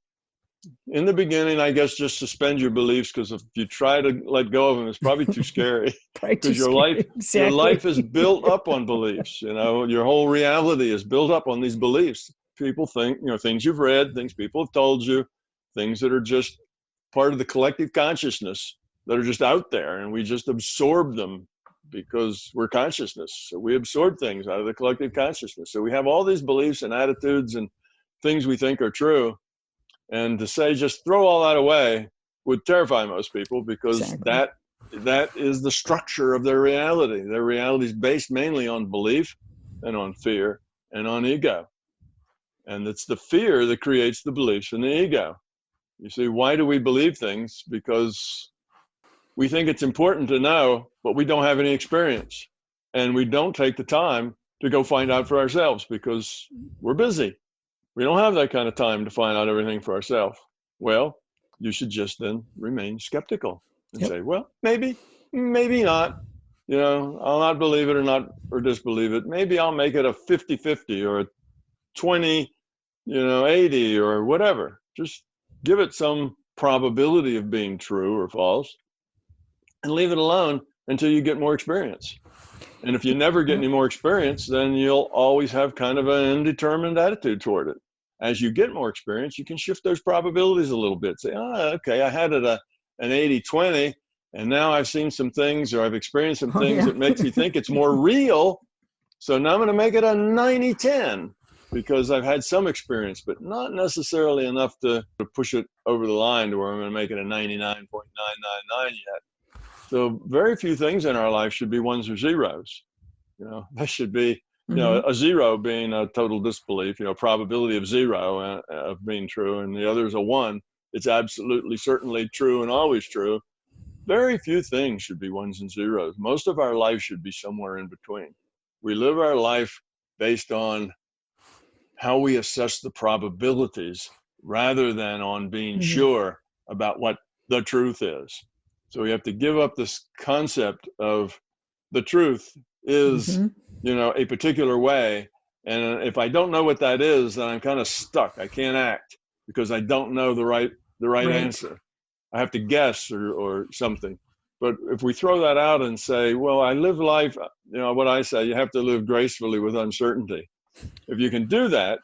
in the beginning, I guess just suspend your beliefs, because if you try to let go of them, it's probably too scary. Because your life is built up on beliefs. Your whole reality is built up on these beliefs. People think, things you've read, things people have told you, things that are just part of the collective consciousness that are just out there, and we just absorb them because we're consciousness. So we absorb things out of the collective consciousness. So we have all these beliefs and attitudes and things we think are true. And to say just throw all that away would terrify most people, because that is the structure of their reality. Their reality is based mainly on belief and on fear and on ego. And it's the fear that creates the beliefs and the ego. You see, why do we believe things? Because we think it's important to know, but we don't have any experience. And we don't take the time to go find out for ourselves because we're busy. We don't have that kind of time to find out everything for ourselves. Well, you should just then remain skeptical and say, well, maybe not. I'll not believe it or disbelieve it. Maybe I'll make it a 50-50 or a 20-80 or whatever. Just give it some probability of being true or false and leave it alone until you get more experience. And if you never get any more experience, then you'll always have kind of an indeterminate attitude toward it. As you get more experience, you can shift those probabilities a little bit. Say, okay, I had it an 80-20, and now I've seen some things, or I've experienced some things that makes me think it's more real. So now I'm going to make it a 90-10 because I've had some experience, but not necessarily enough to push it over the line to where I'm going to make it a 99.999 yet. So very few things in our life should be ones or zeros. They should be, a zero being a total disbelief, probability of zero of being true, and the other is a one. It's absolutely, certainly true and always true. Very few things should be ones and zeros. Most of our life should be somewhere in between. We live our life based on how we assess the probabilities rather than on being sure about what the truth is. So we have to give up this concept of the truth is, a particular way. And if I don't know what that is, then I'm kind of stuck. I can't act because I don't know the right answer. I have to guess or something. But if we throw that out and say, well, I live life, what I say, you have to live gracefully with uncertainty. If you can do that,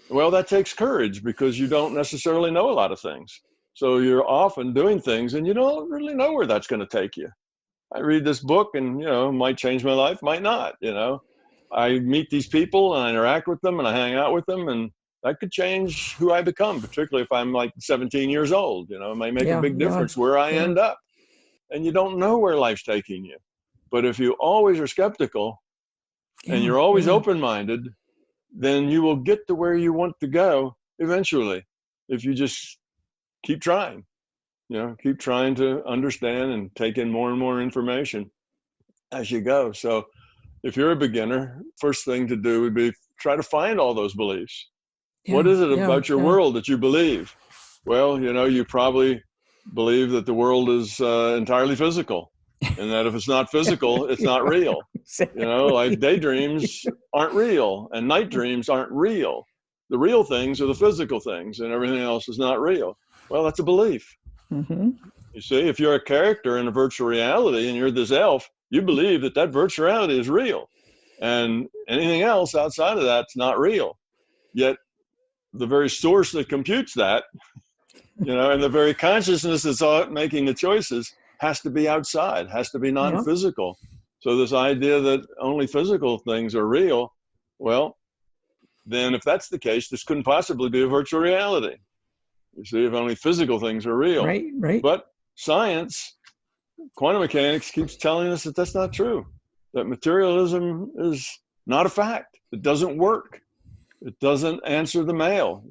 well, that takes courage because you don't necessarily know a lot of things. So you're often doing things and you don't really know where that's going to take you. I read this book and, it might change my life, might not, I meet these people and I interact with them and I hang out with them, and that could change who I become, particularly if I'm like 17 years old. It might make a big difference where I end up. And you don't know where life's taking you. But if you always are skeptical and you're always open-minded, then you will get to where you want to go eventually if you just keep trying. Keep trying to understand and take in more and more information as you go. So if you're a beginner, first thing to do would be try to find all those beliefs. What is it about your world that you believe? Well, you probably believe that the world is entirely physical, and that if it's not physical, it's not real. Like daydreams aren't real and night dreams aren't real. The real things are the physical things, and everything else is not real. Well, that's a belief. You see, if you're a character in a virtual reality and you're this elf, you believe that virtual reality is real, and anything else outside of that's not real. Yet the very source that computes that And the very consciousness that's making the choices has to be outside, has to be non-physical. Yep. So this idea that only physical things are real, well, then if that's the case, this couldn't possibly be a virtual reality. You see, if only physical things are real. Right. But science, quantum mechanics keeps telling us that that's not true, that materialism is not a fact. It doesn't work. It doesn't answer the mail.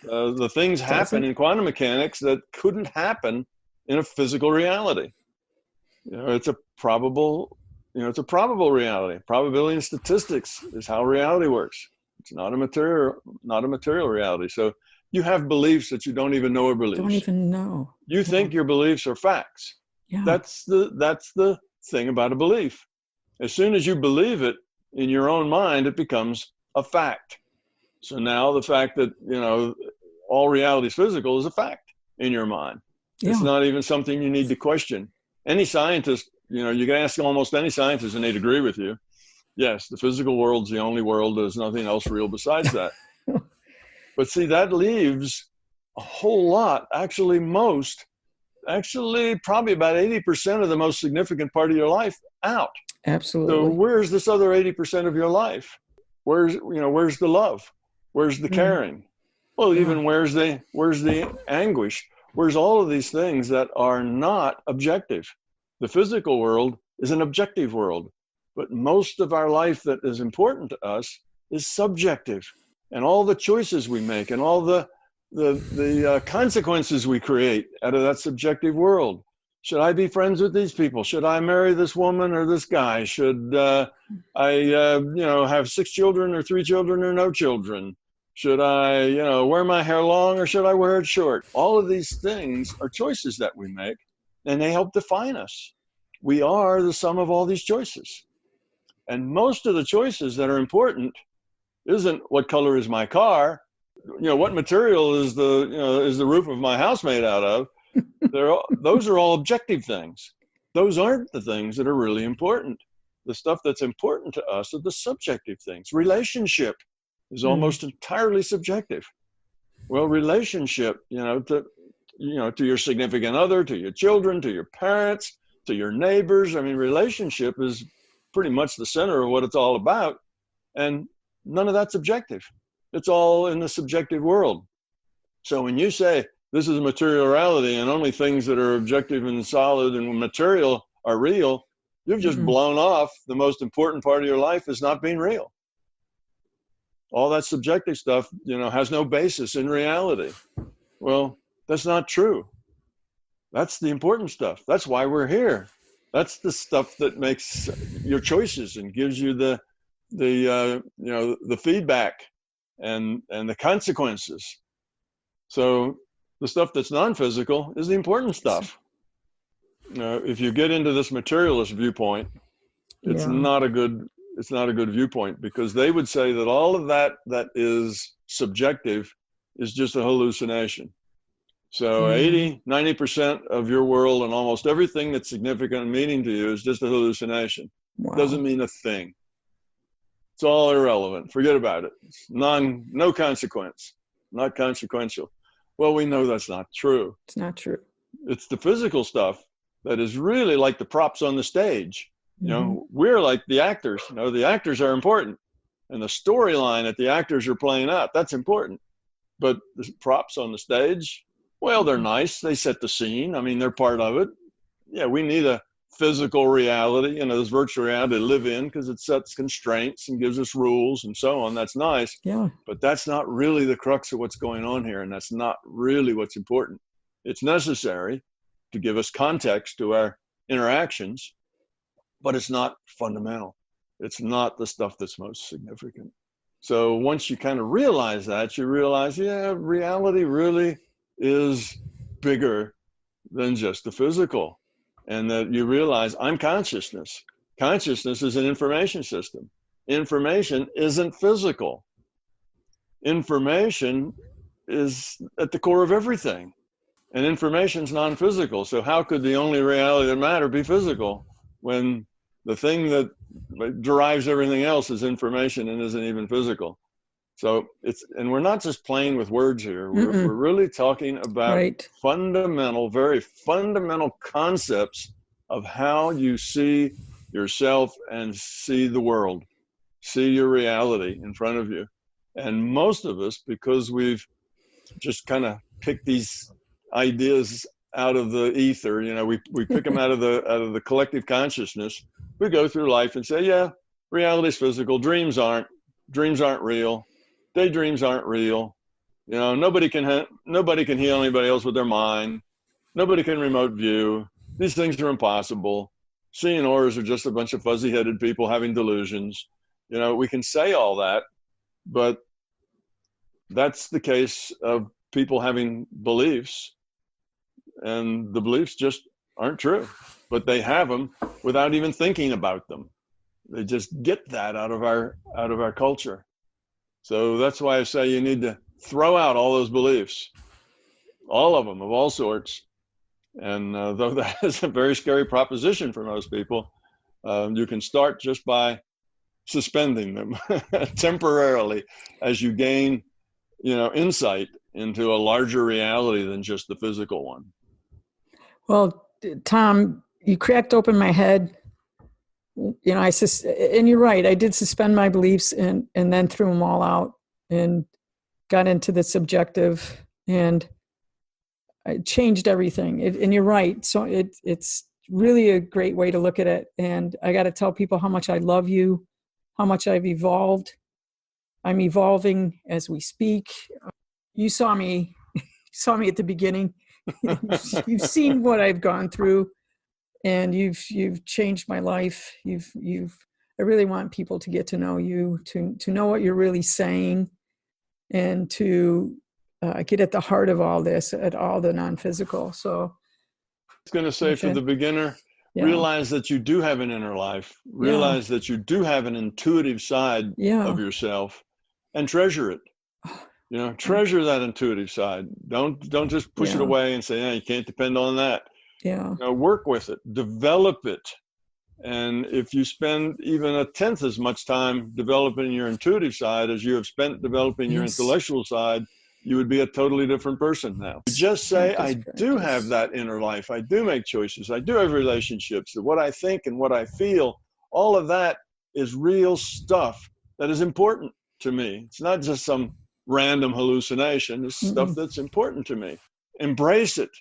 The things happen in quantum mechanics that couldn't happen in a physical reality. It's a probable reality. Probability and statistics is how reality works. It's not a material reality. So you have beliefs that you don't even know are beliefs. Don't even know. You think your beliefs are facts. Yeah. That's the thing about a belief. As soon as you believe it in your own mind, it becomes a fact. So now the fact that, all reality is physical is a fact in your mind. Yeah. It's not even something you need to question. Any scientist, you can ask almost any scientist and they'd agree with you. Yes, the physical world's the only world. There's nothing else real besides that. But see, that leaves a whole lot, probably about 80% of the most significant part of your life out. Absolutely. So where's this other 80% of your life? Where's the love? Where's the caring? Well, even where's the anguish? Where's all of these things that are not objective? The physical world is an objective world, but most of our life that is important to us is subjective. And all the choices we make and all the consequences we create out of that subjective world. Should I be friends with these people? Should I marry this woman or this guy? Should I have 6 children or 3 children or no children? Should I, wear my hair long or should I wear it short? All of these things are choices that we make, and they help define us. We are the sum of all these choices. And most of the choices that are important isn't what color is my car, what material is the roof of my house made out of. Those are all objective things. Those aren't the things that are really important. The stuff that's important to us are the subjective things. Relationship is almost entirely subjective. Well, relationship, to your significant other, to your children, to your parents, to your neighbors. I mean, relationship is pretty much the center of what it's all about. And none of that's objective. It's all in the subjective world. So when you say this is a material reality and only things that are objective and solid and material are real, you've just blown off the most important part of your life as not being real. All that subjective stuff, has no basis in reality. Well, that's not true. That's the important stuff. That's why we're here. That's the stuff that makes your choices and gives you the feedback and the consequences. So the stuff that's non-physical is the important stuff. If you get into this materialist viewpoint, it's not a good viewpoint, because they would say that all of that is subjective is just a hallucination. So 90% of your world and almost everything that's significant and meaning to you is just a hallucination. Wow. Doesn't mean a thing. It's all irrelevant. Forget about it. It's no consequence, not consequential. Well, we know that's not true. It's not true. It's the physical stuff that is really like the props on the stage. We're like the actors. The actors are important. And the storyline that the actors are playing out, that's important. But the props on the stage, well, they're nice. They set the scene. I mean, they're part of it. Yeah, we need a physical reality, this virtual reality to live in, because it sets constraints and gives us rules and so on. That's nice. Yeah. But that's not really the crux of what's going on here. And that's not really what's important. It's necessary to give us context to our interactions, but it's not fundamental. It's not the stuff that's most significant. So once you kind of realize that, you realize, reality really is bigger than just the physical. And that you realize I'm consciousness. Consciousness is an information system. Information isn't physical. Information is at the core of everything. And information's non-physical. So how could the only reality that matters be physical when the thing that derives everything else is information and isn't even physical? So and we're not just playing with words here. We're really talking about Right. very fundamental concepts of how you see yourself and see the world, see your reality in front of you. And most of us, because we've just kind of picked these ideas out of the ether, we pick them out of the collective consciousness. We go through life and say, yeah, reality's physical. Dreams aren't real. Daydreams aren't real. Nobody can heal anybody else with their mind. Nobody can remote view. These things are impossible. Seeing auras are just a bunch of fuzzy-headed people having delusions. We can say all that, but that's the case of people having beliefs, and the beliefs just aren't true, but they have them without even thinking about them. They just get that out of our culture. So that's why I say you need to throw out all those beliefs, all of them, of all sorts. And though that is a very scary proposition for most people, you can start just by suspending them temporarily as you gain, insight into a larger reality than just the physical one. Well, Tom, you cracked open my head. And you're right. I did suspend my beliefs and then threw them all out and got into the subjective, and I changed everything. And you're right. So it's really a great way to look at it. And I got to tell people how much I love you, how much I've evolved. I'm evolving as we speak. You saw me at the beginning. You've seen what I've gone through. And you've changed my life. I really want people to get to know you, to know what you're really saying, and to get at the heart of all this, at all the non-physical. So I was going to say, for the beginner, realize that you do have an inner life. Realize that you do have an intuitive side of yourself, and treasure it. Treasure that intuitive side. Don't just push it away and say, you can't depend on that. Work with it, develop it. And if you spend even a tenth as much time developing your intuitive side as you have spent developing your intellectual side, you would be a totally different person now. You just say, I do have that inner life. I do make choices. I do have relationships. What I think and what I feel, all of that is real stuff that is important to me. It's not just some random hallucination. It's stuff that's important to me. Embrace it.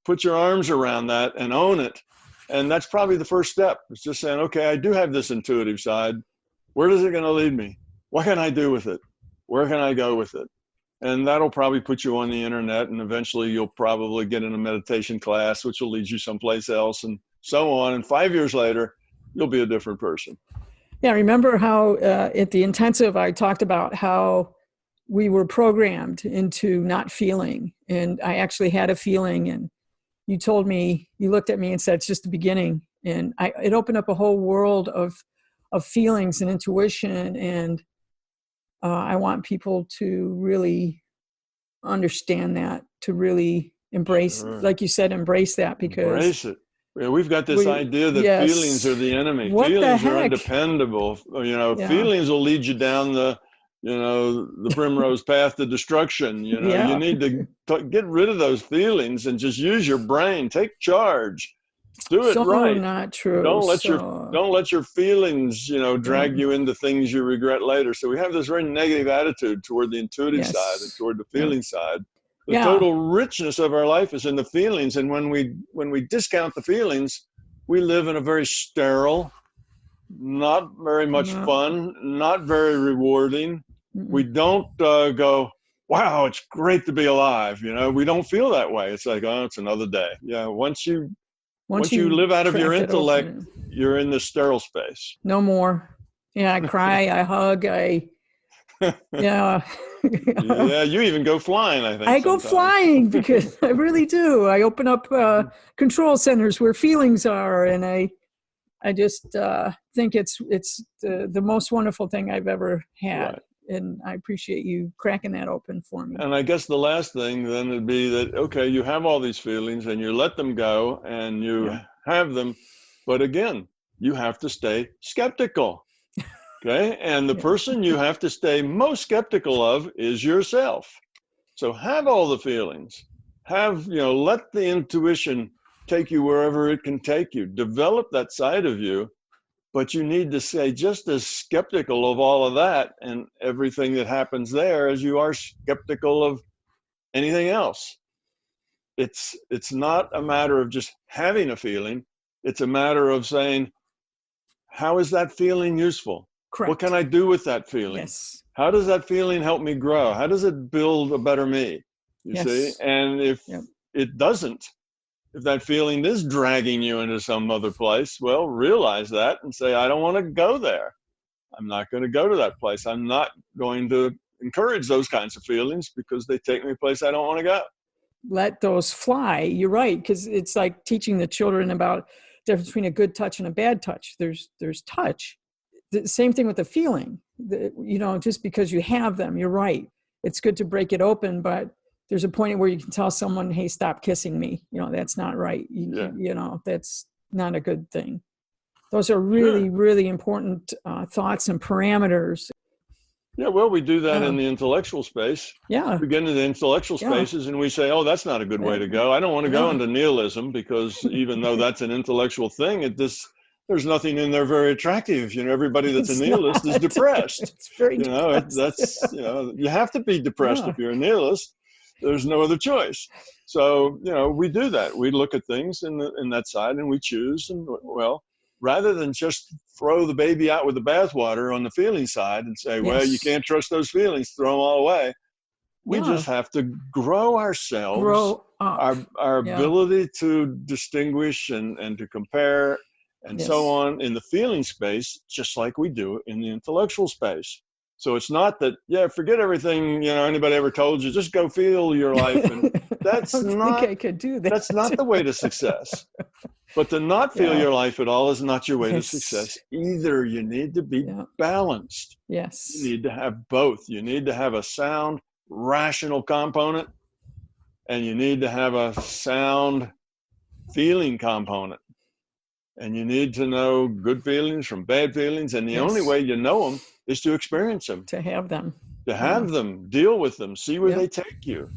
Put your arms around that and own it. And that's probably the first step. It's just saying, okay, I do have this intuitive side. Where is it going to lead me? What can I do with it? Where can I go with it? And that'll probably put you on the internet, and eventually you'll probably get in a meditation class, which will lead you someplace else, and so on. And 5 years later, you'll be a different person. Yeah, remember how at the intensive I talked about how we were programmed into not feeling. And I actually had a feeling, and you told me, you looked at me and said, it's just the beginning. And it opened up a whole world of feelings and intuition. And I want people to really understand that, to really embrace, like you said, embrace that, because embrace it. Yeah, we've got this idea that feelings are the enemy. What feelings the are heck? Undependable. Feelings will lead you down the primrose path to destruction. You need to get rid of those feelings and just use your brain. Take charge. Do it right. Not true. Don't let your feelings, drag you into things you regret later. So we have this very negative attitude toward the intuitive side and toward the feeling side. The total richness of our life is in the feelings, and when we discount the feelings, we live in a very sterile, not very much fun, not very rewarding. We don't go, wow, it's great to be alive. We don't feel that way. It's like, oh, it's another day. Yeah, once you live out of your intellect, you're in the sterile space. No more. Yeah, I cry, I hug, yeah, you even go flying, I think. I go flying because I really do. I open up control centers where feelings are, and I just think it's the most wonderful thing I've ever had. Right. And I appreciate you cracking that open for me. And I guess the last thing then would be that, okay, you have all these feelings and you let them go and you have them. But again, you have to stay skeptical. Okay. And the person you have to stay most skeptical of is yourself. So have all the feelings. Let the intuition take you wherever it can take you. Develop that side of you, but you need to stay just as skeptical of all of that and everything that happens there as you are skeptical of anything else. It's not a matter of just having a feeling. It's a matter of saying, how is that feeling useful? Correct. What can I do with that feeling? Yes. How does that feeling help me grow? How does it build a better me? You see? And if it doesn't, if that feeling is dragging you into some other place, well, realize that and say, I don't want to go there. I'm not going to go to that place. I'm not going to encourage those kinds of feelings because they take me a place I don't want to go. Let those fly. You're right, because it's like teaching the children about the difference between a good touch and a bad touch. There's touch. The same thing with the feeling. Just because you have them, you're right. It's good to break it open, but there's a point where you can tell someone, hey, stop kissing me. That's not right. That's not a good thing. Those are really, really important thoughts and parameters. Yeah, well, we do that in the intellectual space. Yeah. We get into the intellectual spaces and we say, oh, that's not a good way to go. I don't want to go into nihilism because even though that's an intellectual thing, there's nothing in there very attractive. Everybody that's a nihilist is depressed. It's very depressed. You have to be depressed if you're a nihilist. There's no other choice. So, we do that. We look at things in that side and we choose. And well, rather than just throw the baby out with the bathwater on the feeling side and say, well, you can't trust those feelings, throw them all away. We just have to grow ourselves, grow up. our ability to distinguish and to compare and so on in the feeling space, just like we do in the intellectual space. So it's not that, forget everything, anybody ever told you, just go feel your life. And that's I could do that. That's not the way to success. But to not feel your life at all is not your way to success either. You need to be balanced. Yes. You need to have both. You need to have a sound, rational component, and you need to have a sound feeling component. And you need to know good feelings from bad feelings. And the only way you know them is to experience them. To have them. To have them, deal with them, see where they take you.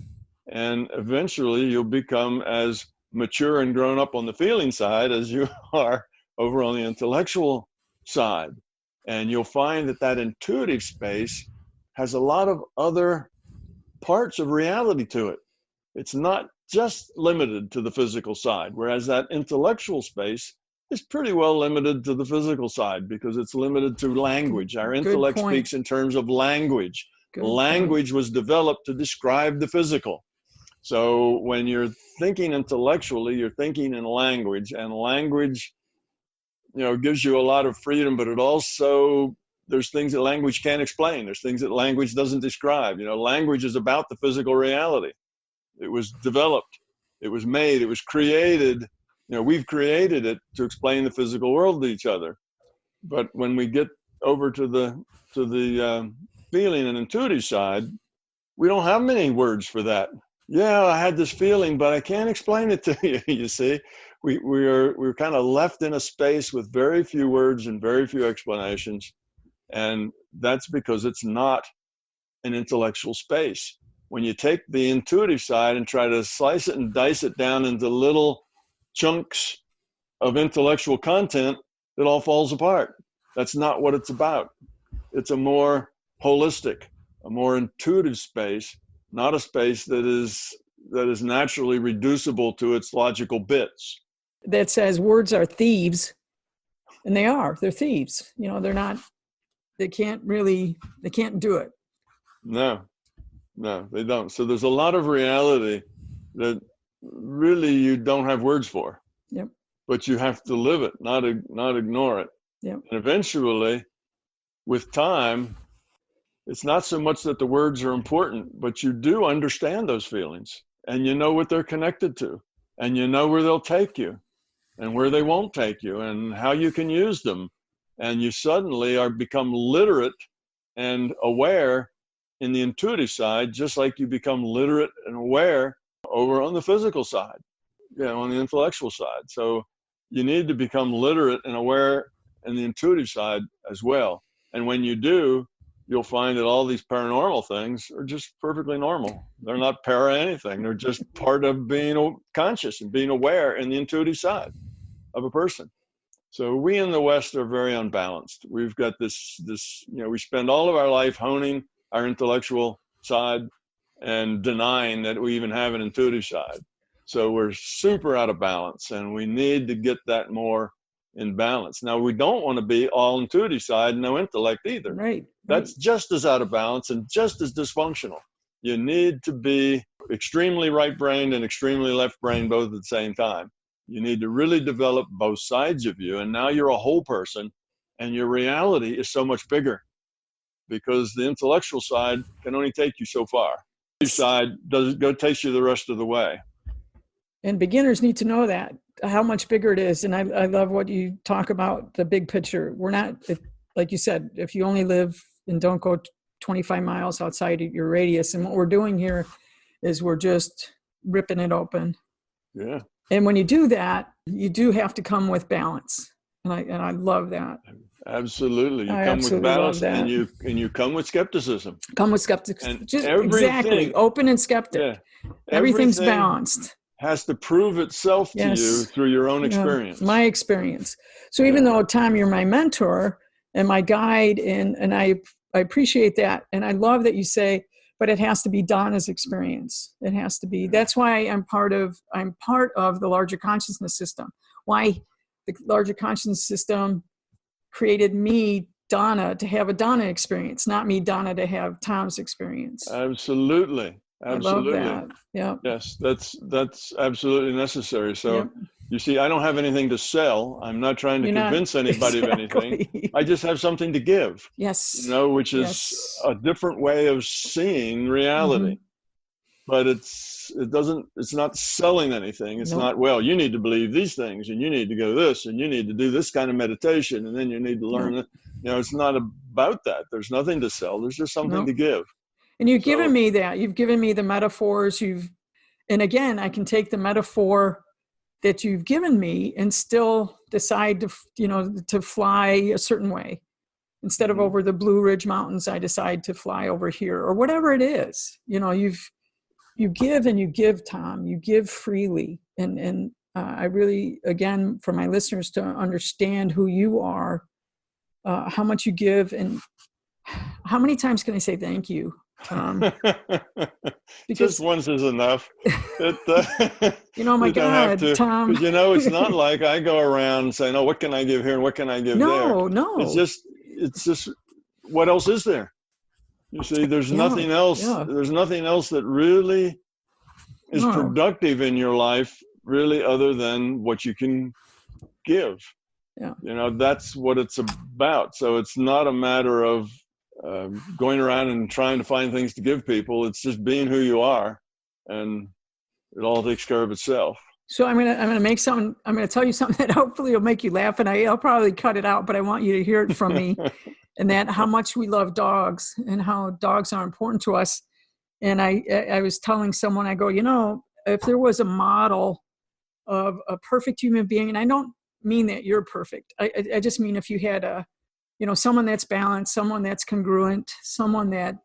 And eventually you'll become as mature and grown up on the feeling side as you are over on the intellectual side. And you'll find that intuitive space has a lot of other parts of reality to it. It's not just limited to the physical side, whereas that intellectual space is pretty well limited to the physical side because it's limited to language. Our intellect speaks in terms of language. Language was developed to describe the physical. So when you're thinking intellectually, you're thinking in language, and language, gives you a lot of freedom, but it also, there's things that language can't explain. There's things that language doesn't describe. Language is about the physical reality. It was developed, it was made, it was created. We've created it to explain the physical world to each other. But when we get over to the feeling and intuitive side, we don't have many words for that. Yeah, I had this feeling, but I can't explain it to you. You see, we're kind of left in a space with very few words and very few explanations, and that's because it's not an intellectual space. When you take the intuitive side and try to slice it and dice it down into little chunks of intellectual content, it all falls apart. That's not what it's about. It's a more holistic, a more intuitive space, not a space that is naturally reducible to its logical bits. That says words are thieves, and they're thieves. They can't do it. No, they don't. So there's a lot of reality that really you don't have words for. Yep. But you have to live it, not ignore it. Yep. And eventually, with time, it's not so much that the words are important, but you do understand those feelings and you know what they're connected to, and you know where they'll take you and where they won't take you and how you can use them. And you suddenly become literate and aware in the intuitive side, just like you become literate and aware over on the physical side, on the intellectual side. So you need to become literate and aware in the intuitive side as well. And when you do, you'll find that all these paranormal things are just perfectly normal. They're not para anything. They're just part of being conscious and being aware in the intuitive side of a person. So we in the West are very unbalanced. We've got this, we spend all of our life honing our intellectual side and denying that we even have an intuitive side. So we're super out of balance, and we need to get that more in balance. Now, we don't want to be all intuitive side, no intellect either. Right. That's just as out of balance and just as dysfunctional. You need to be extremely right-brained and extremely left-brained both at the same time. You need to really develop both sides of you, and now you're a whole person, and your reality is so much bigger because the intellectual side can only take you so far. The side takes you the rest of the way. And beginners need to know that, how much bigger it is. And I love what you talk about, the big picture. We're not, like you said, if you only live and don't go 25 miles outside of your radius. And what we're doing here is we're just ripping it open. Yeah. And when you do that, you do have to come with balance. And I love that. Absolutely. You come with balance, and you come with skepticism. Come with skepticism. Exactly. Open and skeptic. Yeah. Everything's balanced. Has to prove itself to you through your own experience. My experience. So even though, Tom, you're my mentor and my guide, and I appreciate that. And I love that you say, but it has to be Donna's experience. It has to be. That's why I'm part of the larger consciousness system. Why the larger consciousness system created me, Donna, to have a Donna experience, not me, Donna, to have Tom's experience. Absolutely. Absolutely. I love that. Yeah. Yes, that's absolutely necessary. So you see, I don't have anything to sell. I'm not trying to convince anybody of anything. I just have something to give. Yes. Which is a different way of seeing reality. But it's not selling anything. It's not, well, you need to believe these things, and you need to go this, and you need to do this kind of meditation, and then you need to learn it. It's not about that. There's nothing to sell. There's just something to give. And you've given me that. You've given me the metaphors. And again, I can take the metaphor that you've given me and still decide to fly a certain way. Instead of over the Blue Ridge Mountains, I decide to fly over here, or whatever it is. You give and you give, Tom. You give freely. And I really, again, for my listeners to understand who you are, how much you give, and how many times can I say thank you? Just once is enough. My God, Tom. It's not like I go around saying, "Oh, what can I give here and what can I give there?" No. It's just, what else is there? You see, there's nothing else. Yeah. There's nothing else that really is productive in your life, really, other than what you can give. Yeah. That's what it's about. So it's not a matter of going around and trying to find things to give people. It's just being who you are, and it all takes care of itself. So I'm gonna tell you something that hopefully will make you laugh, and I'll probably cut it out, but I want you to hear it from me. And that how much we love dogs and how dogs are important to us. And I was telling someone, I go, if there was a model of a perfect human being, and I don't mean that you're perfect. I just mean if you had someone that's balanced, someone that's congruent, someone that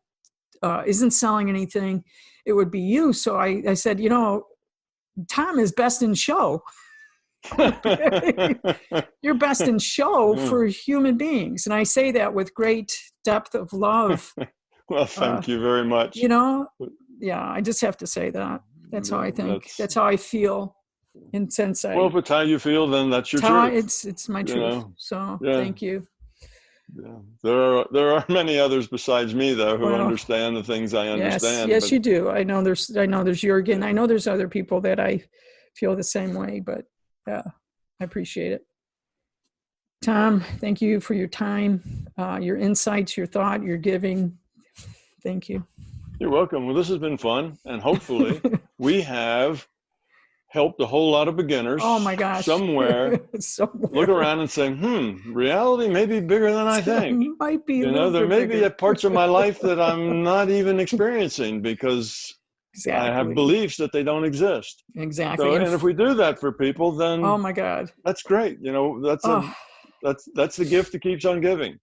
isn't selling anything, it would be you. So I said, Tom is best in show. You're best in show for human beings. And I say that with great depth of love. Well, thank you very much. I just have to say that. That's how I think. That's how I feel. And since well, if it's how you feel, then that's your truth. It's my truth. So thank you. Yeah. There are many others besides me, though, who understand the things I understand. Yes, you do. I know there's Jürgen. I know there's other people that I feel the same way, but I appreciate it. Tom, thank you for your time, your insights, your thought, your giving. Thank you. You're welcome. Well, this has been fun, and hopefully we have helped a whole lot of beginners. Oh my gosh. Somewhere look around and say, reality may be bigger than I think. It might be. There may be parts of my life that I'm not even experiencing because I have beliefs that they don't exist. Exactly. So, and if we do that for people, then oh my God, that's great. That's the gift that keeps on giving.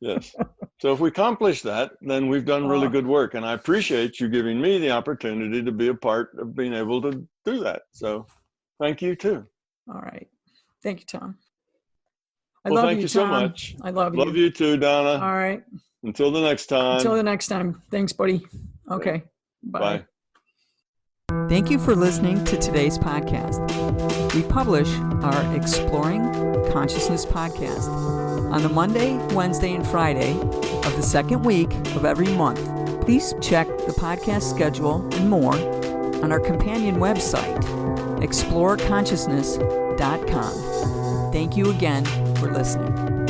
Yes. So if we accomplish that, then we've done really good work. And I appreciate you giving me the opportunity to be a part of being able to do that. So thank you too. All right. Thank you, Tom. Thank you so much. I love you. Love you too, Donna. All right. Until the next time. Until the next time. Thanks, buddy. Okay. Bye. Thank you for listening to today's podcast. We publish our Exploring Consciousness podcast on the Monday, Wednesday, and Friday of the second week of every month. Please check the podcast schedule and more on our companion website, exploreconsciousness.com. Thank you again for listening.